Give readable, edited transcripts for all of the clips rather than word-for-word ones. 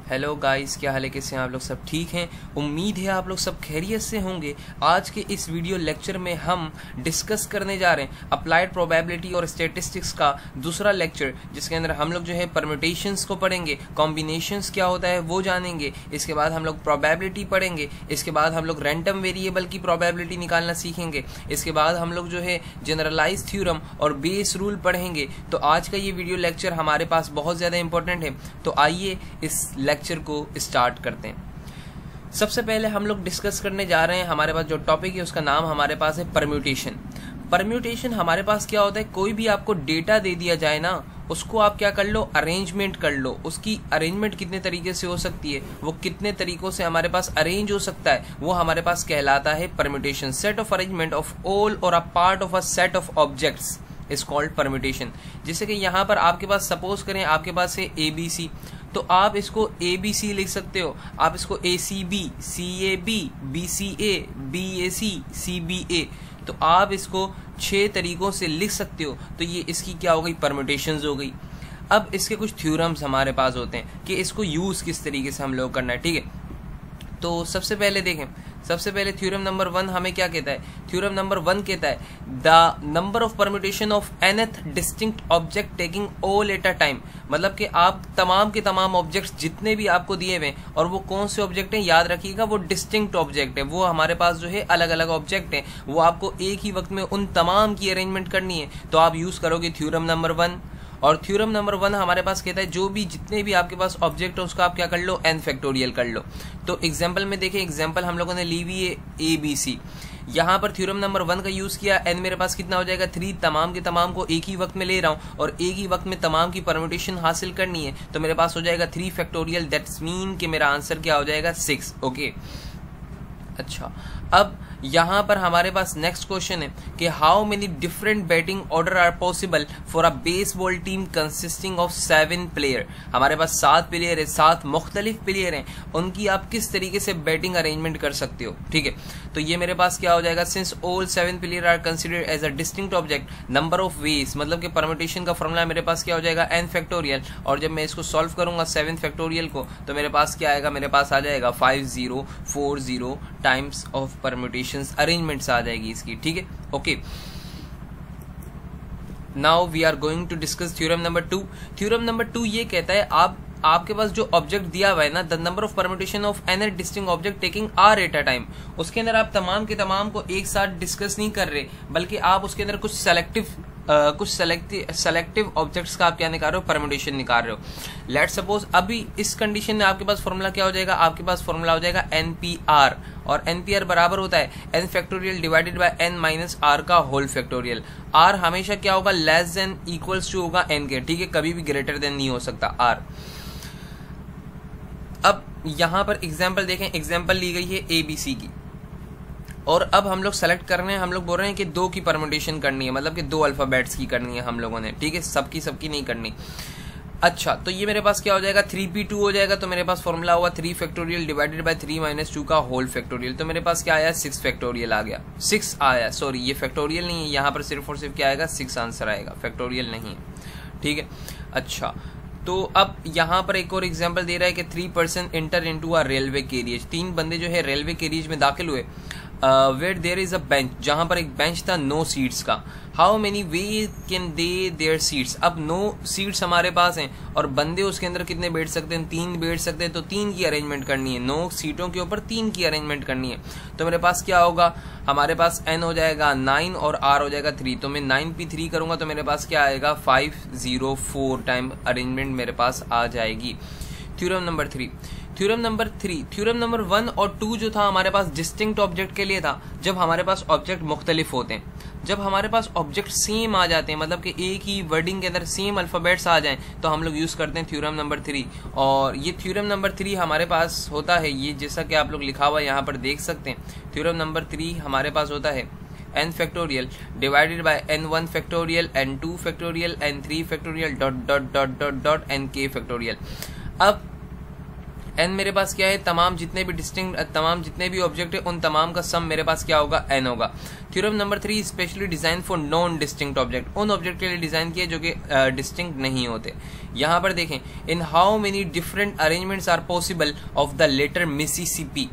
Hello guys, क्या हाल है? कैसे हैं आप लोग? सब ठीक हैं? उम्मीद है आप लोग सब खैरियत से होंगे। आज के इस वीडियो लेक्चर में हम डिस्कस करने जा रहे हैं अप्लाइड प्रोबेबिलिटी और स्टैटिस्टिक्स का दूसरा लेक्चर, जिसके अंदर हम लोग जो है परम्यूटेशंस को पढ़ेंगे, कॉम्बिनेशंस क्या होता है वो जानेंगे। इसके बाद हम लोग प्रोबेबिलिटी पढ़ेंगे। इसके बाद हम लोग रैंडम वेरिएबल की प्रोबेबिलिटी निकालना सीखेंगे। इसके बाद हम लोग जो है जनरलाइज थ्योरम और बेस रूल पढ़ेंगे। तो आज का ये वीडियो लेक्चर हमारे पास बहुत ज़्यादा इंपॉर्टेंट है। तो आइए इस लेक्चर को स्टार्ट करते हैं। सबसे पहले हम लोग डिस्कस करने जा रहे हैं, हमारे पास जो टॉपिक है उसका नाम हमारे पास है परम्यूटेशन। परम्यूटेशन हमारे पास क्या होता है, कोई भी आपको डेटा दे दिया जाए ना, उसको आप क्या कर लो, अरेंजमेंट कर लो। उसकी अरेंजमेंट कितने तरीके से हो सकती है, वो कितने तरीकों से हमारे पास अरेंज हो सकता है, वो हमारे पास कहलाता है permutation. Set of arrangement of all or a part of a set of objects is called permutation. जैसे कि यहाँ पर आपके पास सपोज करें आपके पास है ABC, तो आप इसको ABC लिख सकते हो, आप इसको ACB, CAB, BCA, BAC, CBA, तो आप इसको 6 तरीकों से लिख सकते हो। तो ये इसकी क्या हो गई, परम्यूटेशंस हो गई। अब इसके कुछ थ्योरम्स हमारे पास होते हैं कि इसको यूज किस तरीके से हम लोग करना है, ठीक है। तो सबसे पहले देखें, सबसे पहले थ्योरम नंबर 1 हमें क्या कहता है? थ्योरम नंबर 1 कहता है the number of permutation of nth distinct object taking all at a time. मतलब कि आप तमाम के तमाम ऑब्जेक्ट्स जितने भी आपको दिए हुए हैं, और वो कौन से ऑब्जेक्ट हैं याद रखिएगा, वो डिस्टिंक्ट ऑब्जेक्ट है। वो हमारे पास जो है अलग अलग ऑब्जेक्ट हैं, वो आपको एक ही वक्त में उन तमाम की अरेंजमेंट करनी है। तो आप यूज करोगे थ्योरम नंबर 1। और थ्योरम नंबर 1 हमारे पास कहता है जो भी जितने भी आपके पास ऑब्जेक्ट है उसका आप क्या कर लो, n फैक्टोरियल कर लो। तो एग्जांपल में देखें, एग्जांपल हम लोगों ने ली हुई है ABC। यहाँ पर थ्योरम नंबर 1 का यूज किया, n मेरे पास कितना हो जाएगा 3। तमाम के तमाम को एक ही वक्त में ले रहा हूँ और एक ही वक्त में तमाम की परम्यूटेशन हासिल करनी है, तो मेरे पास हो जाएगा 3 फैक्टोरियल। दैट्स मीन कि मेरा आंसर क्या हो जाएगा, 6। ओके, अच्छा। अब यहाँ पर हमारे पास नेक्स्ट क्वेश्चन है कि how many different batting order are possible for a baseball team consisting of 7 player. हमारे पास 7 प्लेयर है, 7 मुख्तलिफ प्लेयर हैं, उनकी आप किस तरीके से बैटिंग अरेंजमेंट कर सकते हो, ठीक है। तो ये मेरे पास क्या हो जाएगा, since all 7 player are considered as a distinct object, number of ways, मतलब कि परम्यूटेशन का फॉर्मूला मेरे पास क्या हो जाएगा, n फैक्टोरियल। और जब मैं इसको सॉल्व करूंगा 7 फैक्टोरियल को, तो मेरे पास क्या आएगा, मेरे पास आ जाएगा 5040 टाइम्स ऑफ परम्यूटेशन अरेंजमेंट्स आ जाएगी इसकी, ठीक है। Okay, now we are going to discuss theorem number 2। Theorem number 2 ये कहता है आपके पास जो ऑब्जेक्ट दिया हुआ है ना, the number of permutation of n distinct object taking r at a time. उसके अंदर आप तमाम के तमाम को एक साथ डिस्कस नहीं कर रहे, बल्कि आप उसके अंदर कुछ सेलेक्टिव ऑब्जेक्ट्स का आप क्या निकाल रहे हो, परम्यूटेशन निकाल रहे हो। लेट सपोज अभी इस कंडीशन में आपके पास फॉर्मूला क्या हो जाएगा, आपके पास फॉर्मूला हो जाएगा NPR, और NPR बराबर होता है n factorial divided by n minus r का होल फैक्टोरियल। r हमेशा क्या होगा, लेस देन इक्वल्स टू होगा n के, ठीक है, कभी भी ग्रेटर देन नहीं हो सकता r। अब यहां पर एग्जाम्पल देखें, एग्जाम्पल ली गई है ABC की, और अब हम लोग सेलेक्ट कर रहे हैं, हम लोग बोल रहे हैं कि 2 की परम्यूटेशन करनी है, मतलब कि 2 अल्फाबेट्स की करनी है हम लोगों ने, ठीक है, सबकी नहीं करनी। अच्छा, तो ये मेरे पास क्या हो जाएगा, 3p2 हो जाएगा। तो मेरे पास फॉर्मूला हुआ 3 फैक्टोरियल डिवाइडेड बाय 3 माइनस 2 का होल फैक्टोरियल। तो मेरे पास क्या आया, 6 फैक्टोरियल आ गया, 6 आया। सॉरी, ये फैक्टोरियल नहीं है, यहाँ पर सिर्फ और सिर्फ क्या आएगा, 6 आंसर आएगा, फैक्टोरियल नहीं है, ठीक है। अच्छा, तो अब यहाँ पर एक और एग्जांपल दे रहा है कि 3 person enter into a railway carriage. 3 बंदे जो है रेलवे कैरियज में दाखिल हुए, where there is a bench, जहां पर एक बेंच था, नो सीट्स का। How many way can they their seats. अब 9 सीट्स हमारे पास हैं और बंदे उसके अंदर कितने बैठ सकते हैं, 3 बैठ सकते हैं। तो 3 की अरेंजमेंट करनी है, 9 सीटों के ऊपर 3 की अरेंजमेंट करनी है। तो मेरे पास क्या होगा, हमारे पास n हो जाएगा 9 और r हो जाएगा 3। तो मैं 9p3 करूंगा तो मेरे पास क्या आएगा, 504 टाइम अरेंजमेंट मेरे पास आ जाएगी। Theorem number 3। Theorem number 3, theorem number 1 और 2 जो था हमारे पास डिस्टिंक्ट ऑब्जेक्ट के लिए था। जब हमारे पास ऑब्जेक्ट मुख्तलिफ होते हैं, जब हमारे पास ऑब्जेक्ट सेम आ जाते हैं, मतलब कि एक ही वर्डिंग के अंदर सेम अल्फाबेट्स आ जाएं, तो हम लोग यूज करते हैं थ्योरम नंबर 3। और ये थ्योरम नंबर 3 हमारे पास होता है, ये जैसा कि आप लोग लिखा हुआ यहाँ पर देख सकते हैं। थ्योरम नंबर 3 हमारे पास होता है n factorial divided by n1 factorial, n2 factorial, n3 factorial, dot dot dot dot dot dot nk factorial. अब n मेरे पास क्या है, तमाम जितने भी ऑब्जेक्ट है उन तमाम का सम मेरे पास क्या होगा, n होगा। Theorem number 3, specially design for non distinct object, उन ऑब्जेक्ट के लिए डिजाइन किया जो कि डिस्टिंक्ट नहीं होते। यहाँ पर देखें, in how many different arrangements are possible of the letter Mississippi.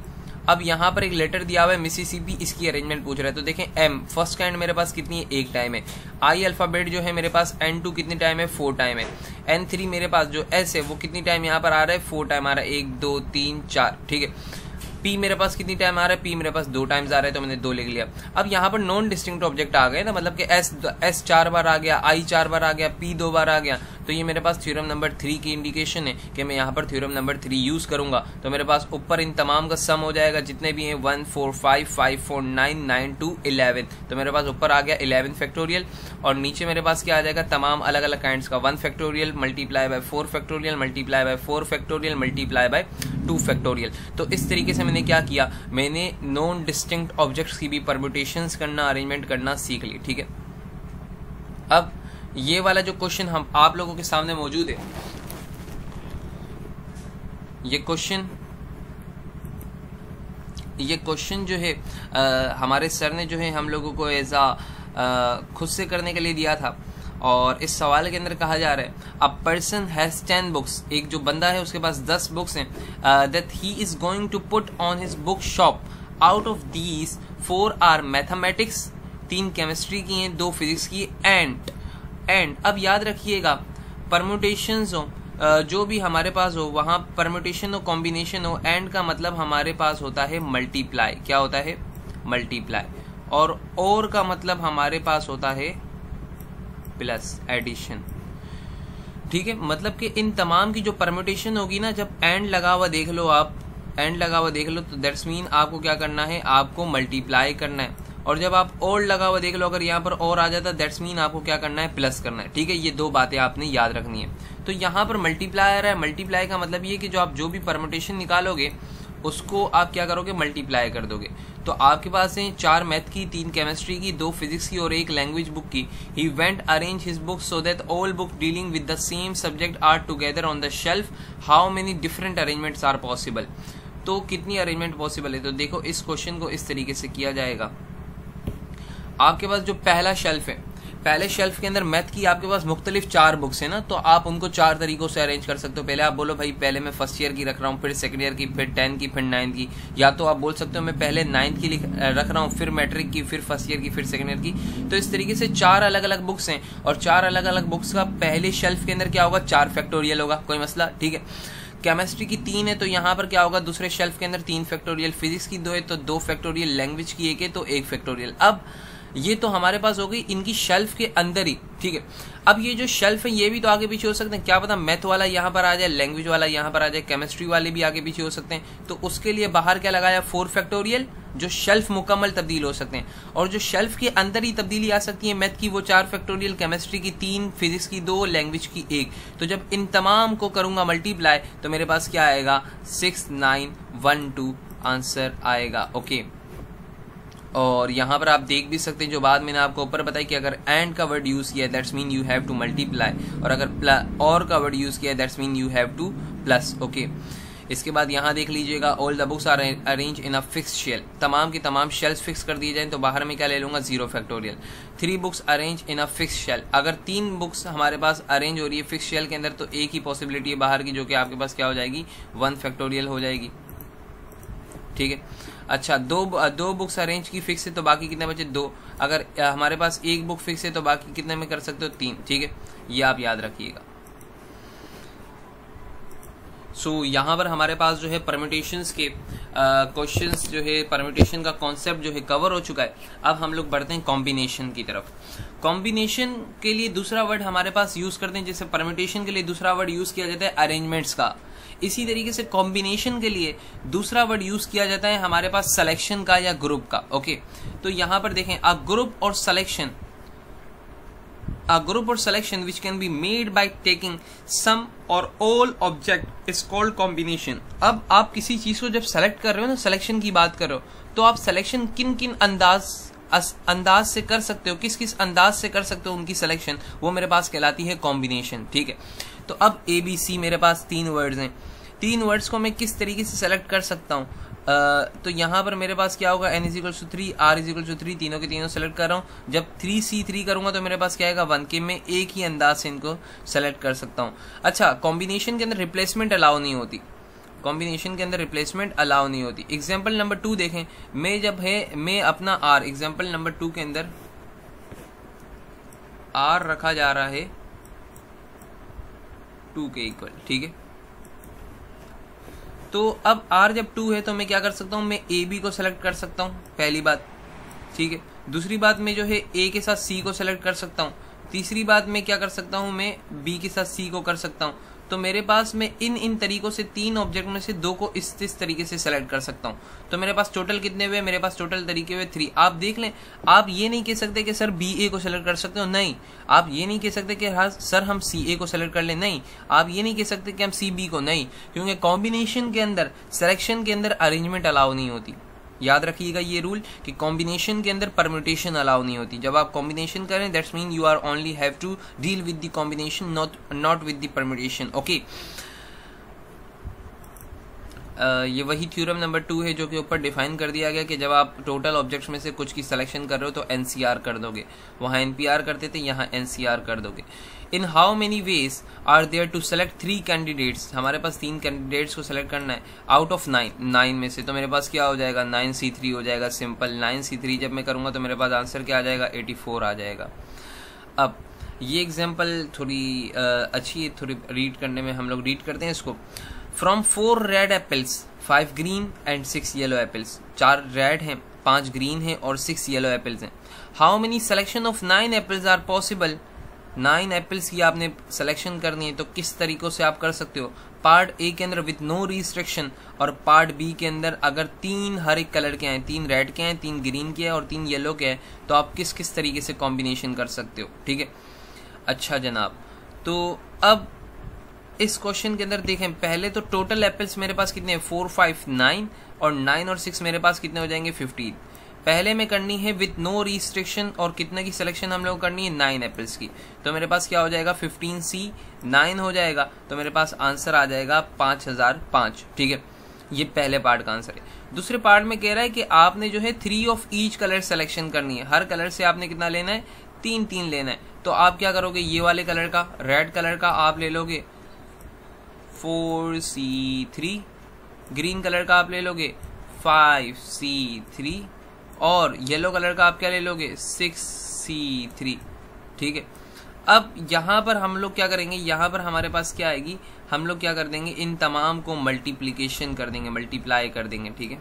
अब यहाँ पर एक लेटर दिया हुआ है मिसिसिपी, इसकी अरेंजमेंट पूछ रहा है। तो देखें m फर्स्ट काइंड मेरे पास कितनी है, 1 टाइम है। I अल्फाबेट जो है मेरे पास n2 कितनी टाइम है, 4 टाइम है। n3 मेरे पास जो s है वो कितनी टाइम यहाँ पर आ रहा है, 4 टाइम आ रहा है, 1 2 3 4, ठीक है। P मेरे पास कितनी टाइम आ रहा है, P मेरे पास 2 टाइम्स आ रहा है, तो मैंने 2 लिख लिया। अब यहाँ पर नॉन डिस्टिंक्ट ऑब्जेक्ट आ गए ना, मतलब कि S 4 बार आ गया, I 4 बार आ गया, P 2 बार आ गया, तो ये मेरे पास थ्योरम नंबर 3 की इंडिकेशन है कि मैं यहाँ पर थ्योरम नंबर 3 यूज करूंगा। तो मेरे पास ऊपर इन तमाम का सम हो जाएगा जितने भी हैं, 1 4 5 5 4 9 9 2 11, तो मेरे पास ऊपर आ गया 11 फैक्टोरियल, और नीचे मेरे पास क्या आ जाएगा, तमाम अलग अलग काइंड्स का 1 factorial multiply by 4 factorial multiply by 4 factorial multiply by 2 factorial. तो इस तरीके से मैंने क्या किया, मैंने नॉन डिस्टिंक्ट ऑब्जेक्ट्स की भी परम्यूटेशंस करना, अरेंजमेंट करना सीख ली, ठीक है। अब ये वाला जो क्वेश्चन हम आप लोगों के सामने मौजूद है, ये क्वेश्चन जो है हमारे सर ने जो है हम लोगों को एजा खुद से करने के लिए दिया था, और इस सवाल के अंदर कहा जा रहा है अ पर्सन हैज 10 बुक्स, एक जो बंदा है उसके पास 10 बुक्स हैं, that he is going to put on his book shop, out of these 4 are mathematics, 3 chemistry की हैं, 2 फिजिक्स की, एंड अब याद रखिएगा परम्यूटेशंस हो, जो भी हमारे पास हो वहां परम्यूटेशन हो, कॉम्बिनेशन हो, एंड का मतलब हमारे पास होता है मल्टीप्लाई, क्या होता है, मल्टीप्लाई, और का मतलब हमारे पास होता है प्लस, एडिशन, ठीक है। मतलब कि इन तमाम की जो परम्यूटेशन होगी ना, जब एंड लगा हुआ देख लो आप, एंड लगा हुआ देख लो, तो दैट्स मीन आपको क्या करना है, आपको मल्टीप्लाई करना है, और जब आप और लगा हुआ देख लो, अगर यहाँ पर और आ जाता दैट्स मीन आपको क्या करना है, प्लस करना है, ठीक है। ये 2 बातें आपने याद रखनी है। तो यहाँ पर मल्टीप्लाई आ रहा है, मल्टीप्लाई का मतलब ये कि जो आप जो भी परम्यूटेशन निकालोगे उसको आप क्या करोगे, मल्टीप्लाई कर दोगे। तो आपके पास है 4 मैथ की, 3 केमिस्ट्री की, 2 फिजिक्स की और 1 लैंग्वेज बुक की। He went arrange his book so that all book dealing with the same subject are together on the shelf, how many different arrangements are possible. तो कितनी अरेंजमेंट पॉसिबल है, तो देखो इस क्वेश्चन को इस तरीके से किया जाएगा। आपके पास जो पहला शेल्फ है, पहले शेल्फ के अंदर मैथ की आपके पास मुख्तलिफ 4 बुक्स है ना, तो आप उनको 4 तरीकों से अरेंज कर सकते हो। पहले आप बोलो भाई पहले मैं फर्स्ट ईयर की रख रहा हूँ, फिर सेकंड ईयर की, फिर 10 की, फिर 9 की, या तो आप बोल सकते हो मैं पहले 9th की रख रहा हूँ, फिर मैट्रिक की, फिर फर्स्ट ईयर की, फिर सेकंड ईयर की। तो इस तरीके से 4 अलग अलग बुक्स हैं, और 4 अलग अलग बुक्स का पहले शेल्फ के अंदर क्या होगा, 4 फैक्टोरियल होगा, कोई मसला, ठीक है। केमिस्ट्री की 3 है, तो यहाँ पर क्या होगा, दूसरे शेल्फ के अंदर 3 फैक्टोरियल, फिजिक्स की 2 है तो 2 फैक्टोरियल, लैंग्वेज की 1 है तो 1 फैक्टोरियल। अब ये तो हमारे पास हो गई इनकी शेल्फ के अंदर ही, ठीक है। अब ये जो शेल्फ है ये भी तो आगे पीछे हो सकते हैं, क्या पता मैथ वाला यहाँ पर आ जाए, लैंग्वेज वाला यहाँ पर आ जाए, केमिस्ट्री वाले भी आगे पीछे हो सकते हैं। तो उसके लिए बाहर क्या लगाया, 4 फैक्टोरियल, जो शेल्फ मुकम्मल तब्दील हो सकते हैं, और जो शेल्फ के अंदर ही तब्दीली आ सकती है मैथ की वो 4 फैक्टोरियल, केमिस्ट्री की 3, फिजिक्स की 2, लैंग्वेज की 1। तो जब इन तमाम को करूंगा मल्टीप्लाई तो मेरे पास क्या आएगा, 6912 आंसर आएगा, ओके। और यहाँ पर आप देख भी सकते हैं जो बात मैंने आपको ऊपर बताई कि अगर एंड का वर्ड यूज किया that's mean you have to multiply, और अगर और का वर्ड यूज किया that's mean you have to plus, okay. इसके बाद यहाँ देख लीजिएगा, all the books are arrange in a fix shelf, तमाम की तमाम शेल्स फिक्स कर दिए जाए, तो बाहर में क्या ले लूंगा, 0 factorial. 3 books arrange in a fix shelf, अगर 3 बुक्स हमारे पास अरेंज हो रही है फिक्स शेल के अंदर, तो एक ही पॉसिबिलिटी है बाहर की, जो कि आपके पास क्या हो जाएगी, 1 फैक्टोरियल हो जाएगी, ठीक है। अच्छा, दो बुक्स अरेंज की फिक्स है, तो बाकी कितने बचे, 2। अगर हमारे पास 1 बुक फिक्स है तो बाकी कितने में कर सकते हो, 3, ठीक है। ये आप याद रखिएगा। सो यहाँ पर हमारे पास जो है परम्यूटेशंस के क्वेश्चंस जो है, परम्यूटेशन का कॉन्सेप्ट जो है कवर हो चुका है। अब हम लोग बढ़ते हैं कॉम्बिनेशन की तरफ। कॉम्बिनेशन के लिए दूसरा वर्ड हमारे पास यूज करते हैं, जैसे परम्यूटेशन के लिए दूसरा वर्ड यूज किया जाता है अरेंजमेंट्स का, इसी तरीके से कॉम्बिनेशन के लिए दूसरा वर्ड यूज किया जाता है हमारे पास सिलेक्शन का या ग्रुप का, ओके। तो यहाँ पर देखें, अ ग्रुप और selection, a group or selection which can be made by taking some or all object is called combination। अब आप किसी चीज को जब सेलेक्ट कर रहे हो ना, सिलेक्शन की बात कर रहे हो, तो आप सिलेक्शन किन किन अंदाज से कर सकते हो, किस किस अंदाज से कर सकते हो उनकी सिलेक्शन, वो मेरे पास कहलाती है कॉम्बिनेशन, ठीक है। तो अब ABC मेरे पास 3 वर्ड्स हैं, तीन वर्ड्स को मैं किस तरीके से सेलेक्ट कर सकता हूँ? तो यहाँ पर मेरे पास क्या होगा, n = 3, r = 3, तीनों के तीनों सेलेक्ट कर रहा हूँ। जब 3C3 करूंगा तो मेरे पास क्या आएगा 1 के, मैं एक ही अंदाज से इनको सेलेक्ट कर सकता हूँ। अच्छा, कॉम्बिनेशन के अंदर रिप्लेसमेंट अलाउ नहीं होती, कॉम्बिनेशन के अंदर रिप्लेसमेंट अलाउ नहीं होती। एग्जाम्पल नंबर 2 देखें, मैं अपना r, एग्जाम्पल नंबर 2 के अंदर r रखा जा रहा है 2 के इक्वल, ठीक है। तो अब r जब 2 है तो मैं क्या कर सकता हूँ, मैं AB को सेलेक्ट कर सकता हूँ, पहली बात, ठीक है। दूसरी बात मैं जो है A के साथ C को सेलेक्ट कर सकता हूँ। तीसरी बात मैं क्या कर सकता हूँ, मैं B के साथ C को कर सकता हूँ। तो मेरे पास मैं इन तरीकों से 3 ऑब्जेक्ट में से 2 को इस तरीके से सेलेक्ट कर सकता हूँ। तो मेरे पास टोटल कितने हुए, मेरे पास टोटल तरीके हुए 3। आप देख लें, आप ये नहीं कह सकते कि सर BA को सेलेक्ट कर सकते हो, नहीं। आप ये नहीं कह सकते कि हाँ सर हम CA को सेलेक्ट कर लें, नहीं। आप ये नहीं कह सकते कि हम CB को, नहीं, क्योंकि कॉम्बिनेशन के अंदर, सिलेक्शन के अंदर अरेंजमेंट अलाउ नहीं होती। याद रखिएगा ये रूल कि कॉम्बिनेशन के अंदर परम्यूटेशन अलाउ नहीं होती। जब आप कॉम्बिनेशन करें that's mean you are only have to deal with the combination, not with the permutation, okay. ये वही थ्योरम नंबर 2 है जो कि ऊपर डिफाइन कर दिया गया कि जब आप टोटल ऑब्जेक्ट्स में से कुछ की सिलेक्शन कर रहे हो तो NCR कर दोगे, वहाँ NPR करते थे, यहाँ NCR कर दोगे। In how many ways are there to select 3 candidates, हमारे पास 3 कैंडिडेट्स को सेलेक्ट करना है आउट ऑफ 9 में से। तो मेरे पास क्या हो जाएगा, 9C3 हो जाएगा, सिंपल 9C3 जब मैं करूँगा तो मेरे पास आंसर क्या आ जाएगा, 84 आ जाएगा। अब ये एग्जाम्पल थोड़ी अच्छी है, थोड़ी रीड करने में, हम लोग रीड करते हैं इसको। From 4 red apples 5 green and 6 yellow apples, 4 red हैं, 5 ग्रीन हैं और 6 येलो एप्पल्स हैं। How many selection of 9 apples are possible, 9 apples की आपने सिलेक्शन करनी है तो किस तरीकों से आप कर सकते हो। पार्ट ए के अंदर विथ नो रिस्ट्रिक्शन और पार्ट बी के अंदर अगर 3 हर एक कलर के हैं, 3 रेड के हैं, 3 ग्रीन के हैं और 3 येलो के हैं, तो आप किस किस तरीके से कॉम्बिनेशन कर सकते हो, ठीक है। अच्छा जनाब, तो अब इस क्वेश्चन के अंदर देखें, पहले तो टोटल एप्पल्स मेरे पास कितने हैं, 4, 5, 9 और 9 और 6 मेरे पास कितने हो जाएंगे, 15। पहले में करनी है विथ नो रिस्ट्रिक्शन और कितने की सिलेक्शन हम लोग करनी है, 9 एप्पल्स की। तो मेरे पास क्या हो जाएगा, 15C 9 हो जाएगा, तो मेरे पास आंसर आ जाएगा 5005, ठीक है। ये पहले पार्ट का आंसर है। दूसरे पार्ट में कह रहा है कि आपने जो है 3 ऑफ ईच कलर सिलेक्शन करनी है, हर कलर से आपने कितना लेना है, 3 लेना है। तो आप क्या करोगे, ये वाले कलर का, रेड कलर का आप ले लोगे 4C3, ग्रीन कलर का आप ले लोगे 5C3 और येलो कलर का आप क्या ले लोगे 6C3, ठीक है। अब यहाँ पर हम लोग क्या करेंगे, यहाँ पर हमारे पास क्या आएगी, हम लोग क्या कर देंगे, इन तमाम को मल्टीप्लीकेशन कर देंगे, मल्टीप्लाई कर देंगे, ठीक है,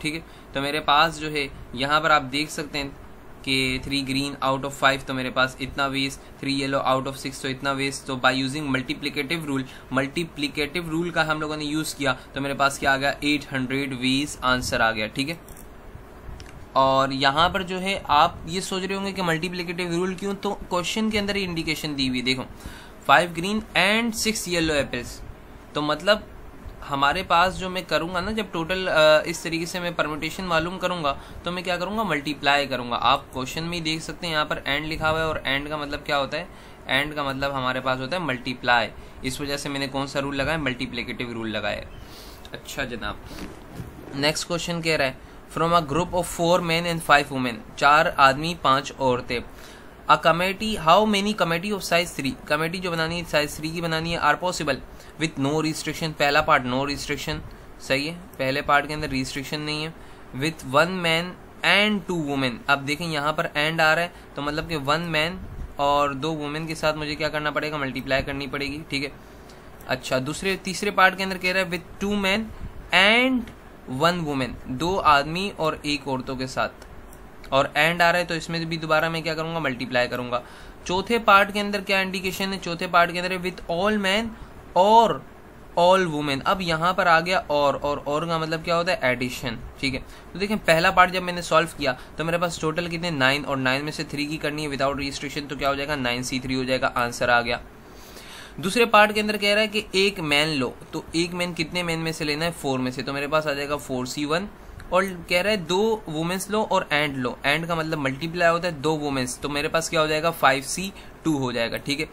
ठीक है। तो मेरे पास जो है यहाँ पर आप देख सकते हैं कि 3 ग्रीन आउट ऑफ 5 तो मेरे पास इतना वेस्ट, 3 येलो आउट ऑफ 6 तो इतना वेस्ट। तो बाय यूजिंग मल्टीप्लिकेटिव रूल का हम लोगों ने यूज किया तो मेरे पास क्या आ गया, 800 वेज आंसर आ गया, ठीक है। और यहाँ पर जो है आप ये सोच रहे होंगे कि मल्टीप्लिकेटिव रूल क्यों, तो क्वेश्चन के अंदर ही इंडिकेशन दी हुई, देखो 5 ग्रीन एंड 6 येलो एप्पल्स, तो मतलब हमारे पास जो मैं करूंगा ना, जब टोटल इस तरीके से मैं परम्यूटेशन मालूम करूंगा तो मैं क्या करूंगा, मल्टीप्लाई करूंगा। आप क्वेश्चन में ही देख सकते हैं यहाँ पर एंड लिखा हुआ है और एंड का मतलब क्या होता है, एंड का मतलब हमारे पास होता है मल्टीप्लाई। इस वजह से मैंने कौन सा रूल लगाया, मल्टीप्लिकेटिव रूल लगाया। अच्छा जनाब, नेक्स्ट क्वेश्चन कह रहा है from a group of 4 men and 5 women, 4 आदमी 5 औरतें। A committee, how many committee of size 3, committee जो बनानी है साइज 3 की बनानी है, are possible with no restriction. पहला पार्ट नो रिस्ट्रिक्शन, सही है, पहले पार्ट के अंदर रिस्ट्रिक्शन नहीं है। विथ 1 man and 2 women, अब देखें यहाँ पर एंड आ रहा है तो मतलब कि 1 man और 2 women के साथ मुझे क्या करना पड़ेगा, मल्टीप्लाई करनी पड़ेगी, ठीक है। अच्छा, तीसरे पार्ट के अंदर कह रहा है विथ 2 men and 1 woman, 2 आदमी और 1 औरतों के साथ, और एंड आ रहा है तो इसमें भी दोबारा मैं क्या करूंगा, मल्टीप्लाई करूंगा। चौथे पार्ट के अंदर क्या इंडिकेशन है, चौथे पार्ट के अंदर विथ ऑल मैन और ऑल वुमेन। अब यहाँ पर आ गया और का मतलब क्या होता है, एडिशन, ठीक है। तो देखें पहला पार्ट जब मैंने सॉल्व किया तो मेरे पास टोटल कितने 9 और 9 में से 3 की करनी है विदाउट रजिस्ट्रेशन, तो क्या हो जाएगा 9C3 हो जाएगा, आंसर आ गया। दूसरे पार्ट के अंदर कह रहा है कि एक मैन लो, तो एक मैन कितने मैन में से लेना है, 4 में से, तो मेरे पास आ जाएगा 4C1। और कह रहा है 2 वुमेन्स लो और एंड लो, एंड का मतलब मल्टीप्लाई होता है 2 वुमेन्स, तो मेरे पास क्या हो जाएगा 5C2 हो जाएगा, ठीक है।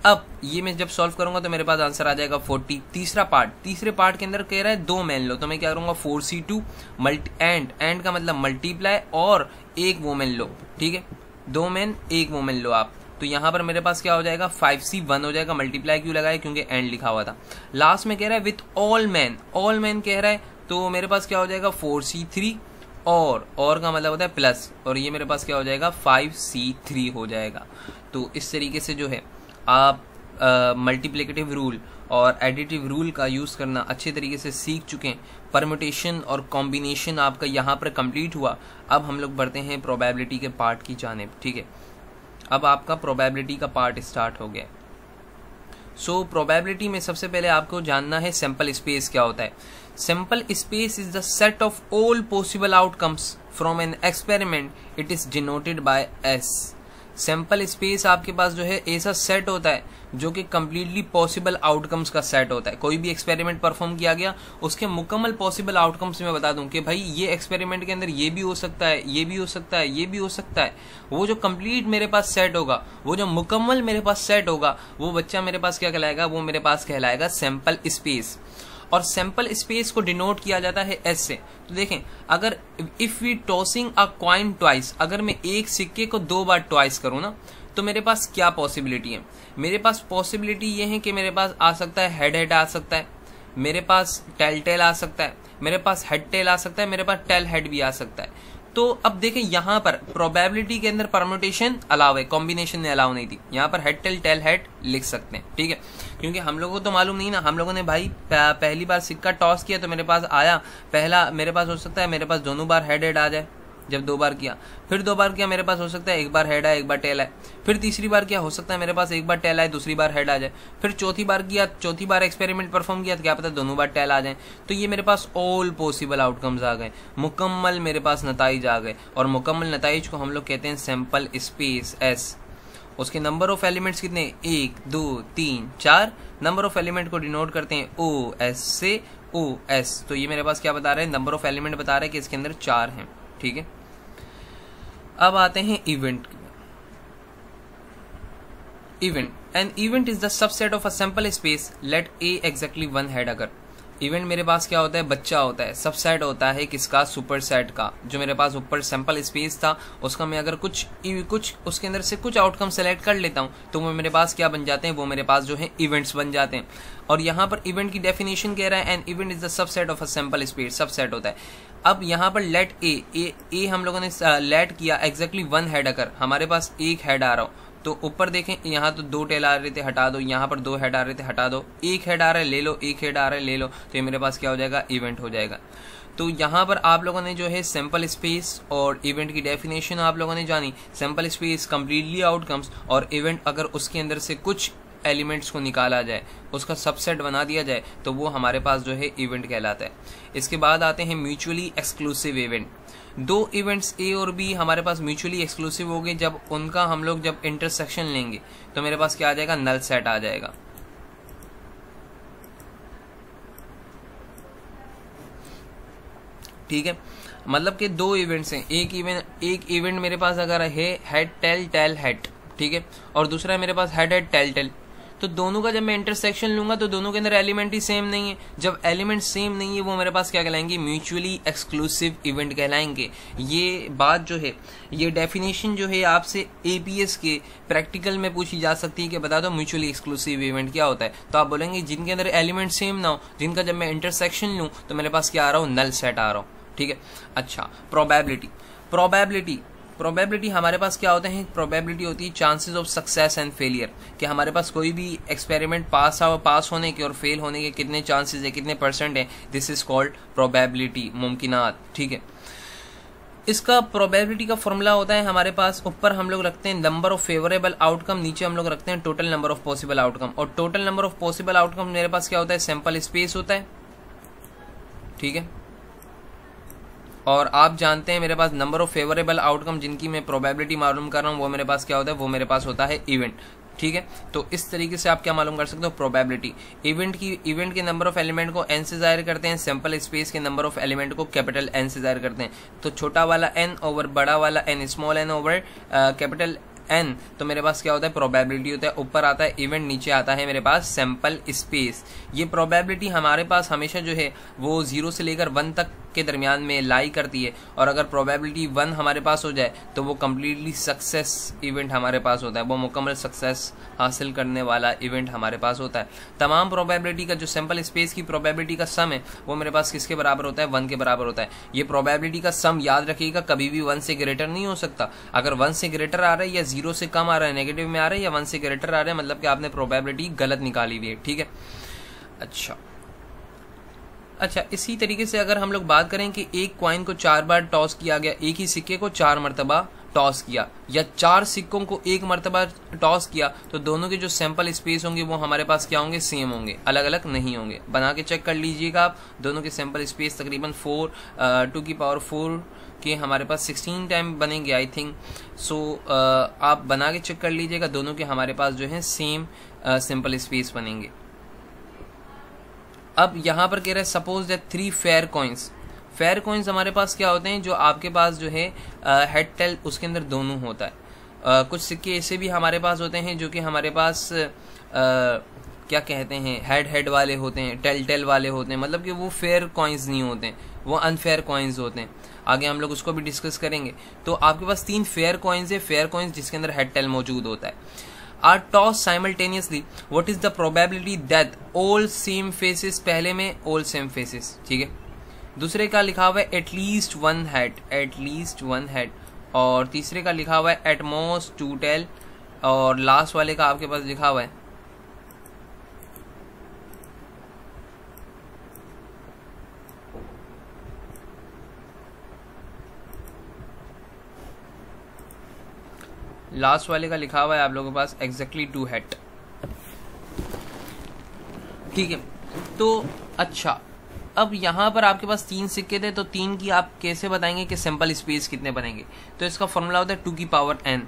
अब ये मैं जब सॉल्व करूंगा तो मेरे पास आंसर आ जाएगा 40। तीसरे पार्ट के अंदर कह रहा है 2 मैन लो, तो मैं क्या करूंगा 4C2 एंड का मतलब मल्टीप्लाई और एक वोमेन लो, ठीक है, 2 मैन 1 वोमेन लो आप। तो यहाँ पर मेरे पास क्या हो जाएगा 5C1 हो जाएगा। मल्टीप्लाई क्यों लगाया, क्योंकि एंड लिखा हुआ था। लास्ट में कह रहा है विथ ऑल मैन कह रहा है, तो मेरे पास क्या हो जाएगा 4C3 और का मतलब होता है प्लस, और ये मेरे पास क्या हो जाएगा 5C3 हो जाएगा। तो इस तरीके से जो है आप मल्टीप्लिकेटिव रूल और एडिटिव रूल का यूज़ करना अच्छे तरीके से सीख चुके हैं। परम्यूटेशन और कॉम्बिनेशन आपका यहाँ पर कंप्लीट हुआ। अब हम लोग बढ़ते हैं प्रोबेबिलिटी के पार्ट की जानिब, ठीक है। अब आपका प्रोबेबिलिटी का पार्ट स्टार्ट हो गया। सो प्रोबेबिलिटी में सबसे पहले आपको जानना है सैंपल स्पेस क्या होता है। Sample space is the set of all possible outcomes from an experiment. It is denoted by S. Sample space आपके पास जो है ऐसा सेट होता है जो कि कंप्लीटली पॉसिबल आउटकम्स का सेट होता है। कोई भी एक्सपेरिमेंट परफॉर्म किया गया, उसके मुकम्मल पॉसिबल आउटकम्स मैं बता दूं कि भाई ये एक्सपेरिमेंट के अंदर ये भी हो सकता है, ये भी हो सकता है, ये भी हो सकता है। वो जो कंप्लीट मेरे पास सेट होगा, वो जो मुकम्मल मेरे पास सेट होगा, वो बच्चा मेरे पास क्या कहलाएगा, वो मेरे पास कहलाएगा सैंपल स्पेस। और सैंपल स्पेस को डिनोट किया जाता है एस से। तो देखें, अगर if we tossing a coin twice, अगर मैं एक सिक्के को 2 बार ट्वाइस करूं ना, तो मेरे पास क्या पॉसिबिलिटी है। मेरे पास पॉसिबिलिटी ये है कि मेरे पास आ सकता है हेड आ सकता है, मेरे पास टेल आ सकता है, मेरे पास हेड टेल आ सकता है, मेरे पास टेल हेड भी आ सकता है। तो अब देखें यहाँ पर प्रोबेबिलिटी के अंदर परम्यूटेशन अलाउ है, कॉम्बिनेशन में अलाउ नहीं थी। यहाँ पर हेड टेल टेल हेड लिख सकते हैं, ठीक है, क्योंकि हम लोगों को तो मालूम नहीं ना। हम लोगों ने भाई पहली बार सिक्का टॉस किया तो मेरे पास आया पहला, मेरे पास हो सकता है मेरे पास दोनों बार हेड आ जाए। जब 2 बार किया, फिर 2 बार किया, मेरे पास हो सकता है 1 बार हेड आए, 1 बार टेल आए। फिर तीसरी बार किया, हो सकता है मेरे पास 1 बार टेल आए, दूसरी बार हेड आ जाए। फिर चौथी बार किया, चौथी बार एक्सपेरिमेंट परफॉर्म किया तो क्या पता दोनों बार टेल आ जाए। तो ये मेरे पास ऑल पॉसिबल आउटकम्स आ गए, मुकम्मल मेरे पास नताइज आ गए। और मुकम्मल नताइज को हम लोग कहते हैं सैंपल स्पेस एस। उसके नंबर ऑफ एलिमेंट्स कितने, 1 2 3 4। नंबर ऑफ एलिमेंट को डिनोट करते हैं ओ एस से ओ एस। तो ये मेरे पास क्या बता रहे हैं, नंबर ऑफ एलिमेंट बता रहे हैं कि इसके अंदर 4 हैं, ठीक है। अब आते हैं event. Event an event is the subset of a sample space let A exactly 1 head. अगर इवेंट मेरे पास क्या होता है, बच्चा होता है, सबसेट होता है किसका, सुपर सेट का। जो मेरे पास ऊपर सैंपल स्पेस था उसका मैं अगर कुछ उसके अंदर से कुछ आउटकम सेलेक्ट कर लेता हूं तो वो मेरे पास क्या बन जाते हैं, वो मेरे पास जो है इवेंट्स बन जाते हैं। और यहाँ पर इवेंट की डेफिनेशन कह रहा है N event is the subset of a sample space, subset होता है। अब यहाँ पर लेट ए हम लोगों ने लेट किया एग्जैक्टली 1 हेड। अगर हमारे पास 1 हेड आ रहा हो तो ऊपर देखें, यहाँ तो 2 टेल आ रहे थे, हटा दो। यहाँ पर 2 हेड आ रहे थे, हटा दो। 1 हेड आ रहा है, ले लो। 1 हेड आ रहा है, ले लो। तो ये मेरे पास क्या हो जाएगा, इवेंट हो जाएगा। तो यहाँ पर आप लोगों ने जो है सैंपल स्पेस और इवेंट की डेफिनेशन आप लोगों ने जानी। सैंपल स्पेस कंप्लीटली आउटकम्स, और इवेंट अगर उसके अंदर से कुछ एलिमेंट्स को निकाला जाए, उसका सबसेट बना दिया जाए, तो वो हमारे पास जो है इवेंट कहलाता है। इसके बाद आते हैं mutually exclusive event. 2 events A और बी हमारे पास म्यूचुअली एक्सक्लूसिव हो गए। जब उनका हम लोग जब इंटरसेक्शन लेंगे तो मेरे पास क्या आ जाएगा, नल सेट आ जाएगा। ठीक है, मतलब कि 2 इवेंट्स हैं। एक इवेंट मेरे पास अगर है हेड टेल टेल हेड, ठीक है, और दूसरा है मेरे पास हेड हेड टेल टेल। तो दोनों का जब मैं इंटरसेक्शन लूंगा तो दोनों के अंदर एलिमेंट ही सेम नहीं है। जब एलिमेंट सेम नहीं है वो मेरे पास क्या कहलाएंगे, म्यूचुअली एक्सक्लूसिव इवेंट कहलाएंगे। ये बात जो है, ये डेफिनेशन जो है आपसे एपीएस के प्रैक्टिकल में पूछी जा सकती है कि बता दो म्यूचुअली एक्सक्लूसिव इवेंट क्या होता है। तो आप बोलेंगे जिनके अंदर एलिमेंट सेम ना हो, जिनका जब मैं इंटरसेक्शन लूं तो मेरे पास क्या आ रहा हूं, नल सेट आ रहा हूं। ठीक है, अच्छा प्रोबेबिलिटी हमारे पास क्या होते हैं, प्रोबेबिलिटी होती है chances of success and failure, कि हमारे पास कोई भी एक्सपेरिमेंट पास होने के और फेल होने के कितने चांसेस है, कितने % है। दिस इज कॉल्ड प्रोबेबिलिटी, मुमकिनात। ठीक है, इसका प्रोबेबिलिटी का फॉर्मूला होता है हमारे पास, ऊपर हम लोग रखते हैं नंबर ऑफ फेवरेबल आउटकम, नीचे हम लोग रखते हैं total number of possible outcome. और total number of possible outcome मेरे पास क्या होता है, सैंपल स्पेस होता है। ठीक है, और आप जानते हैं मेरे पास नंबर ऑफ फेवरेबल आउटकम जिनकी मैं प्रोबेबिलिटी मालूम कर रहा हूँ, वो मेरे पास क्या होता है, वो मेरे पास होता है इवेंट। ठीक है, तो इस तरीके से आप क्या मालूम कर सकते हो, प्रोबेबिलिटी। इवेंट के नंबर ऑफ एलिमेंट को n से जाहिर करते हैं, सैंपल स्पेस के नंबर ऑफ एलिमेंट को कैपिटल N से जाहिर करते हैं। तो छोटा वाला n ओवर बड़ा वाला n, small n over capital n, तो मेरे पास क्या होता है, प्रोबेबिलिटी होता है, ऊपर आता है इवेंट, नीचे आता है मेरे पास सैंपल स्पेस। ये प्रोबेबिलिटी हमारे पास हमेशा जो है वो 0 से लेकर 1 तक के दरमियान में लाई करती है, और अगर प्रोबेबिलिटी 1 हमारे पास हो जाए तो वो कम्प्लीटली सक्सेस इवेंट हमारे पास होता है, वो मुकम्मल सक्सेस हासिल करने वाला इवेंट हमारे पास होता है। तमाम प्रोबेबिलिटी का जो सैंपल स्पेस की प्रोबेबिलिटी का सम है वो मेरे पास किसके बराबर होता है, 1 के बराबर होता है। ये प्रोबेबिलिटी का सम याद रखिएगा कभी भी 1 से ग्रेटर नहीं हो सकता। अगर 1 से ग्रेटर आ रहा है या 0 से कम आ रहा है, नेगेटिव में आ रहा है, या 1 से ग्रेटर आ रहा है, मतलब कि आपने प्रोबेबिलिटी गलत निकाली हुई है। ठीक है, अच्छा इसी तरीके से अगर हम लोग बात करें कि एक कॉइन को 4 बार टॉस किया गया, एक ही सिक्के को 4 मरतबा टॉस किया, या 4 सिक्कों को 1 मरतबा टॉस किया, तो दोनों के जो सैंपल स्पेस होंगे वो हमारे पास क्या होंगे, सेम होंगे, अलग अलग नहीं होंगे। बना के चेक कर लीजिएगा आप, दोनों के सैंपल स्पेस तकरीबन 4 के हमारे पास 16 टाइम बनेंगे आई थिंक सो। आप बना के चेक कर लीजिएगा, दोनों के हमारे पास जो है सेम सैंपल स्पेस बनेंगे। अब यहाँ पर कह रहे हैं suppose that 3 fair coins. Fair coins हमारे पास क्या होते हैं, जो आपके पास जो है हेड टेल उसके अंदर दोनों होता है। कुछ सिक्के ऐसे भी हमारे पास होते हैं जो कि हमारे पास क्या कहते हैं, हेड वाले होते हैं, टेल वाले होते हैं, मतलब कि वो फेयर कॉइन्स नहीं होते हैं, वो अनफेयर कॉइन्स होते हैं। आगे हम लोग उसको भी डिस्कस करेंगे। तो आपके पास 3 फेयर कॉइन्स है, फेयर कॉइन्स जिसके अंदर हेड टेल मौजूद होता है। Are tossed simultaneously, what is the probability that all same faces, पहले में all same faces, ठीक है। दूसरे का लिखा हुआ है at least one head, और तीसरे का लिखा हुआ है at most 2 tail, और लास्ट वाले का आपके पास लिखा हुआ है आप लोगों के पास एग्जैक्टली 2 हेड। ठीक है, तो अच्छा अब यहाँ पर आपके पास 3 सिक्के थे, तो 3 की आप कैसे बताएंगे कि सैंपल स्पेस कितने बनेंगे। तो इसका फॉर्मूला होता है 2 की पावर n।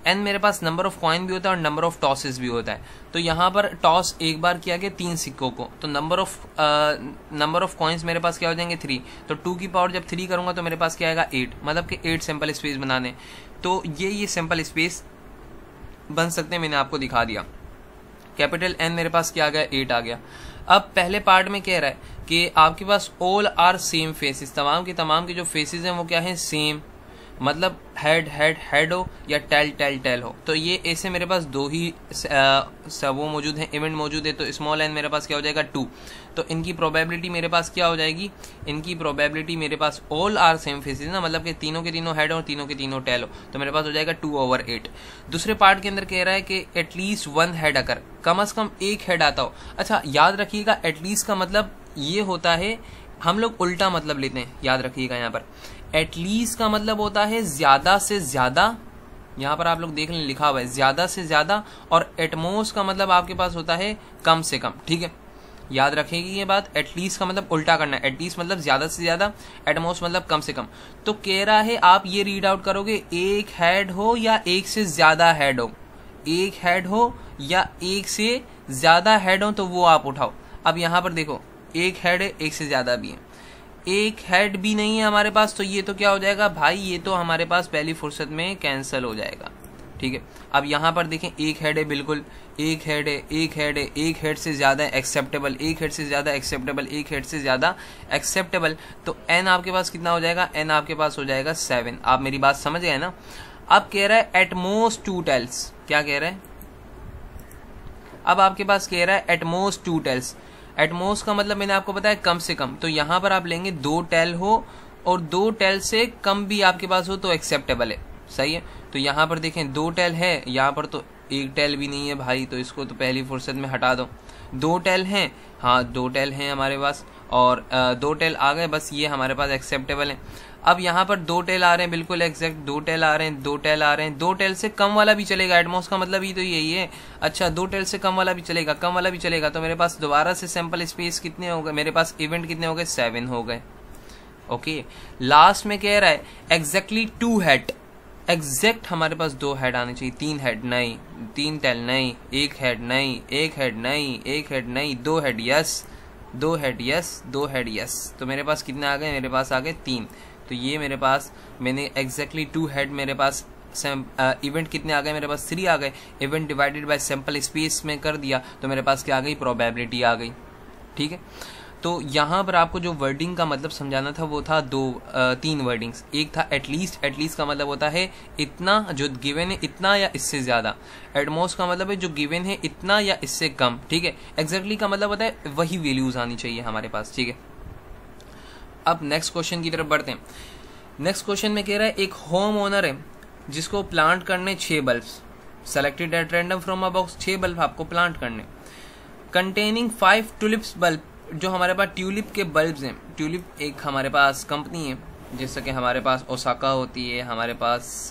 n मेरे पास नंबर ऑफ कॉइन भी होता है और नंबर ऑफ टॉसेस भी होता है। तो यहाँ पर टॉस एक बार किया गया 3 सिक्कों को, तो नंबर ऑफ कॉइन्स मेरे पास क्या हो जाएंगे 3। तो 2 की पावर जब 3 करूंगा तो मेरे पास क्या आएगा 8, मतलब कि 8 सैंपल स्पेस बनाने। तो ये सैंपल स्पेस बन सकते हैं, मैंने आपको दिखा दिया। कैपिटल N मेरे पास क्या आ गया, 8 आ गया। अब पहले पार्ट में कह रहा है कि आपके पास ऑल आर सेम फेसेस, तमाम के जो फेसेस हैं वो क्या है, सेम, मतलब हेड हो या टेल हो। तो ये ऐसे मेरे पास 2 ही वो मौजूद है, इवेंट मौजूद है। तो स्मॉल n मेरे पास क्या हो जाएगा 2। तो इनकी प्रोबेबिलिटी मेरे पास क्या हो जाएगी, इनकी प्रोबेबिलिटी मेरे पास ऑल आर सेम फेसेस ना, मतलब कि तीनों के तीनों हेड हो, तीनों के तीनों टेल हो, तो मेरे पास हो जाएगा 2/8। दूसरे पार्ट के अंदर कह रहा है कि एटलीस्ट 1 हेड अगर कम से कम 1 हेड आता हो। अच्छा याद रखिएगा, एटलीस्ट का मतलब ये होता है, हम लोग उल्टा मतलब लेते हैं, याद रखिएगा यहाँ पर एटलीस्ट का मतलब होता है ज्यादा से ज्यादा, यहाँ पर आप लोग देख लें लिखा हुआ है ज्यादा से ज्यादा, और एटमोस्ट का मतलब आपके पास होता है कम से कम। ठीक है, याद रखेगी ये बात, एटलीस्ट का मतलब उल्टा करना है, एटलीस्ट मतलब ज्यादा से ज्यादा, एटमोस्ट मतलब कम से कम। तो कह रहा है आप ये रीड आउट करोगे, 1 हेड हो या 1 से ज्यादा हेड हो, 1 हेड हो या 1 से ज्यादा हेड हो, तो वो आप उठाओ। अब यहाँ पर देखो 1 हेड है, 1 से ज्यादा भी है, 1 हेड भी नहीं है हमारे पास, तो ये तो क्या हो जाएगा भाई, ये तो हमारे पास पहली फुर्सत में कैंसिल हो जाएगा। ठीक है, अब यहाँ पर देखें 1 हेड है, बिल्कुल 1 हेड है, 1 हेड है, 1 हेड से ज्यादा एक्सेप्टेबल, 1 हेड से ज्यादा एक्सेप्टेबल, 1 हेड से ज्यादा एक्सेप्टेबल। तो n आपके पास कितना हो जाएगा, n आपके पास हो जाएगा 7। आप मेरी बात समझ गए ना। अब कह रहा है एटमोस्ट 2 टेल्स, क्या कह रहा है, अब आपके पास कह रहा है एटमोस्ट 2 टेल्स। एटमोस्ट का मतलब मैंने आपको बताया कम से कम, तो यहाँ पर आप लेंगे 2 टेल हो, और 2 टेल से कम भी आपके पास हो तो एक्सेप्टेबल है। सही है, तो यहाँ पर देखें 2 टेल है, यहाँ पर तो 1 टेल भी नहीं है भाई, तो इसको तो पहली फुर्सत में हटा दो। 2 टेल हैं, हाँ 2 टेल हैं हमारे पास, और 2 टेल आ गए, बस ये हमारे पास एक्सेप्टेबल है। अब यहाँ पर 2 टेल आ रहे हैं, बिल्कुल एग्जैक्ट 2 टेल आ रहे हैं, 2 टेल आ रहे हैं, 2 टेल से कम वाला भी चलेगा, एटमोस्ट का मतलब ही तो यही है। अच्छा 2 टेल से कम वाला भी चलेगा, कम वाला भी चलेगा, तो मेरे पास दोबारा से सैंपल स्पेस कितने हो गए, मेरे पास इवेंट कितने हो गए, 7 हो गए। ओके, लास्ट में कह रहा है एग्जैक्टली 2 हेड, एग्जैक्ट हमारे पास 2 हेड आने चाहिए, 3 हेड नहीं, 3 टेल नहीं, 1 हेड नहीं, 1 हेड नहीं, 1 हेड नहीं, 2 head yes, 2 head yes, 2 head yes. तो मेरे पास कितने आ गए, मेरे पास आ गए 3। तो ये मेरे पास मैंने एग्जैक्टली 2 हेड मेरे पास इवेंट कितने आ गए मेरे पास 3 आ गए, event divided by sample space में कर दिया तो मेरे पास क्या आ गई, प्रोबेबिलिटी आ गई। ठीक है, तो यहाँ पर आपको जो वर्डिंग का मतलब समझाना था वो था 3 वर्डिंग्स। एक था एटलीस्ट, एटलीस्ट का मतलब होता है इतना, जो गिवन है इतना या इससे ज्यादा। एटमोस्ट का मतलब है जो गिवन है इतना या इससे कम। ठीक है, एग्जैक्टली का मतलब होता है वही वैल्यूज आनी चाहिए हमारे पास। ठीक है, अब नेक्स्ट क्वेश्चन की तरफ बढ़ते हैं। नेक्स्ट क्वेश्चन में कह रहा है एक होम ओनर है जिसको प्लांट करने 6 bulb, selected at random from a box, 6 bulb आपको प्लांट करने, कंटेनिंग 5 ट्यूलिप्स बल्ब, जो हमारे पास ट्यूलिप के बल्ब्स हैं। ट्यूलिप एक हमारे पास कंपनी है, जैसे कि हमारे पास ओसाका होती है, हमारे पास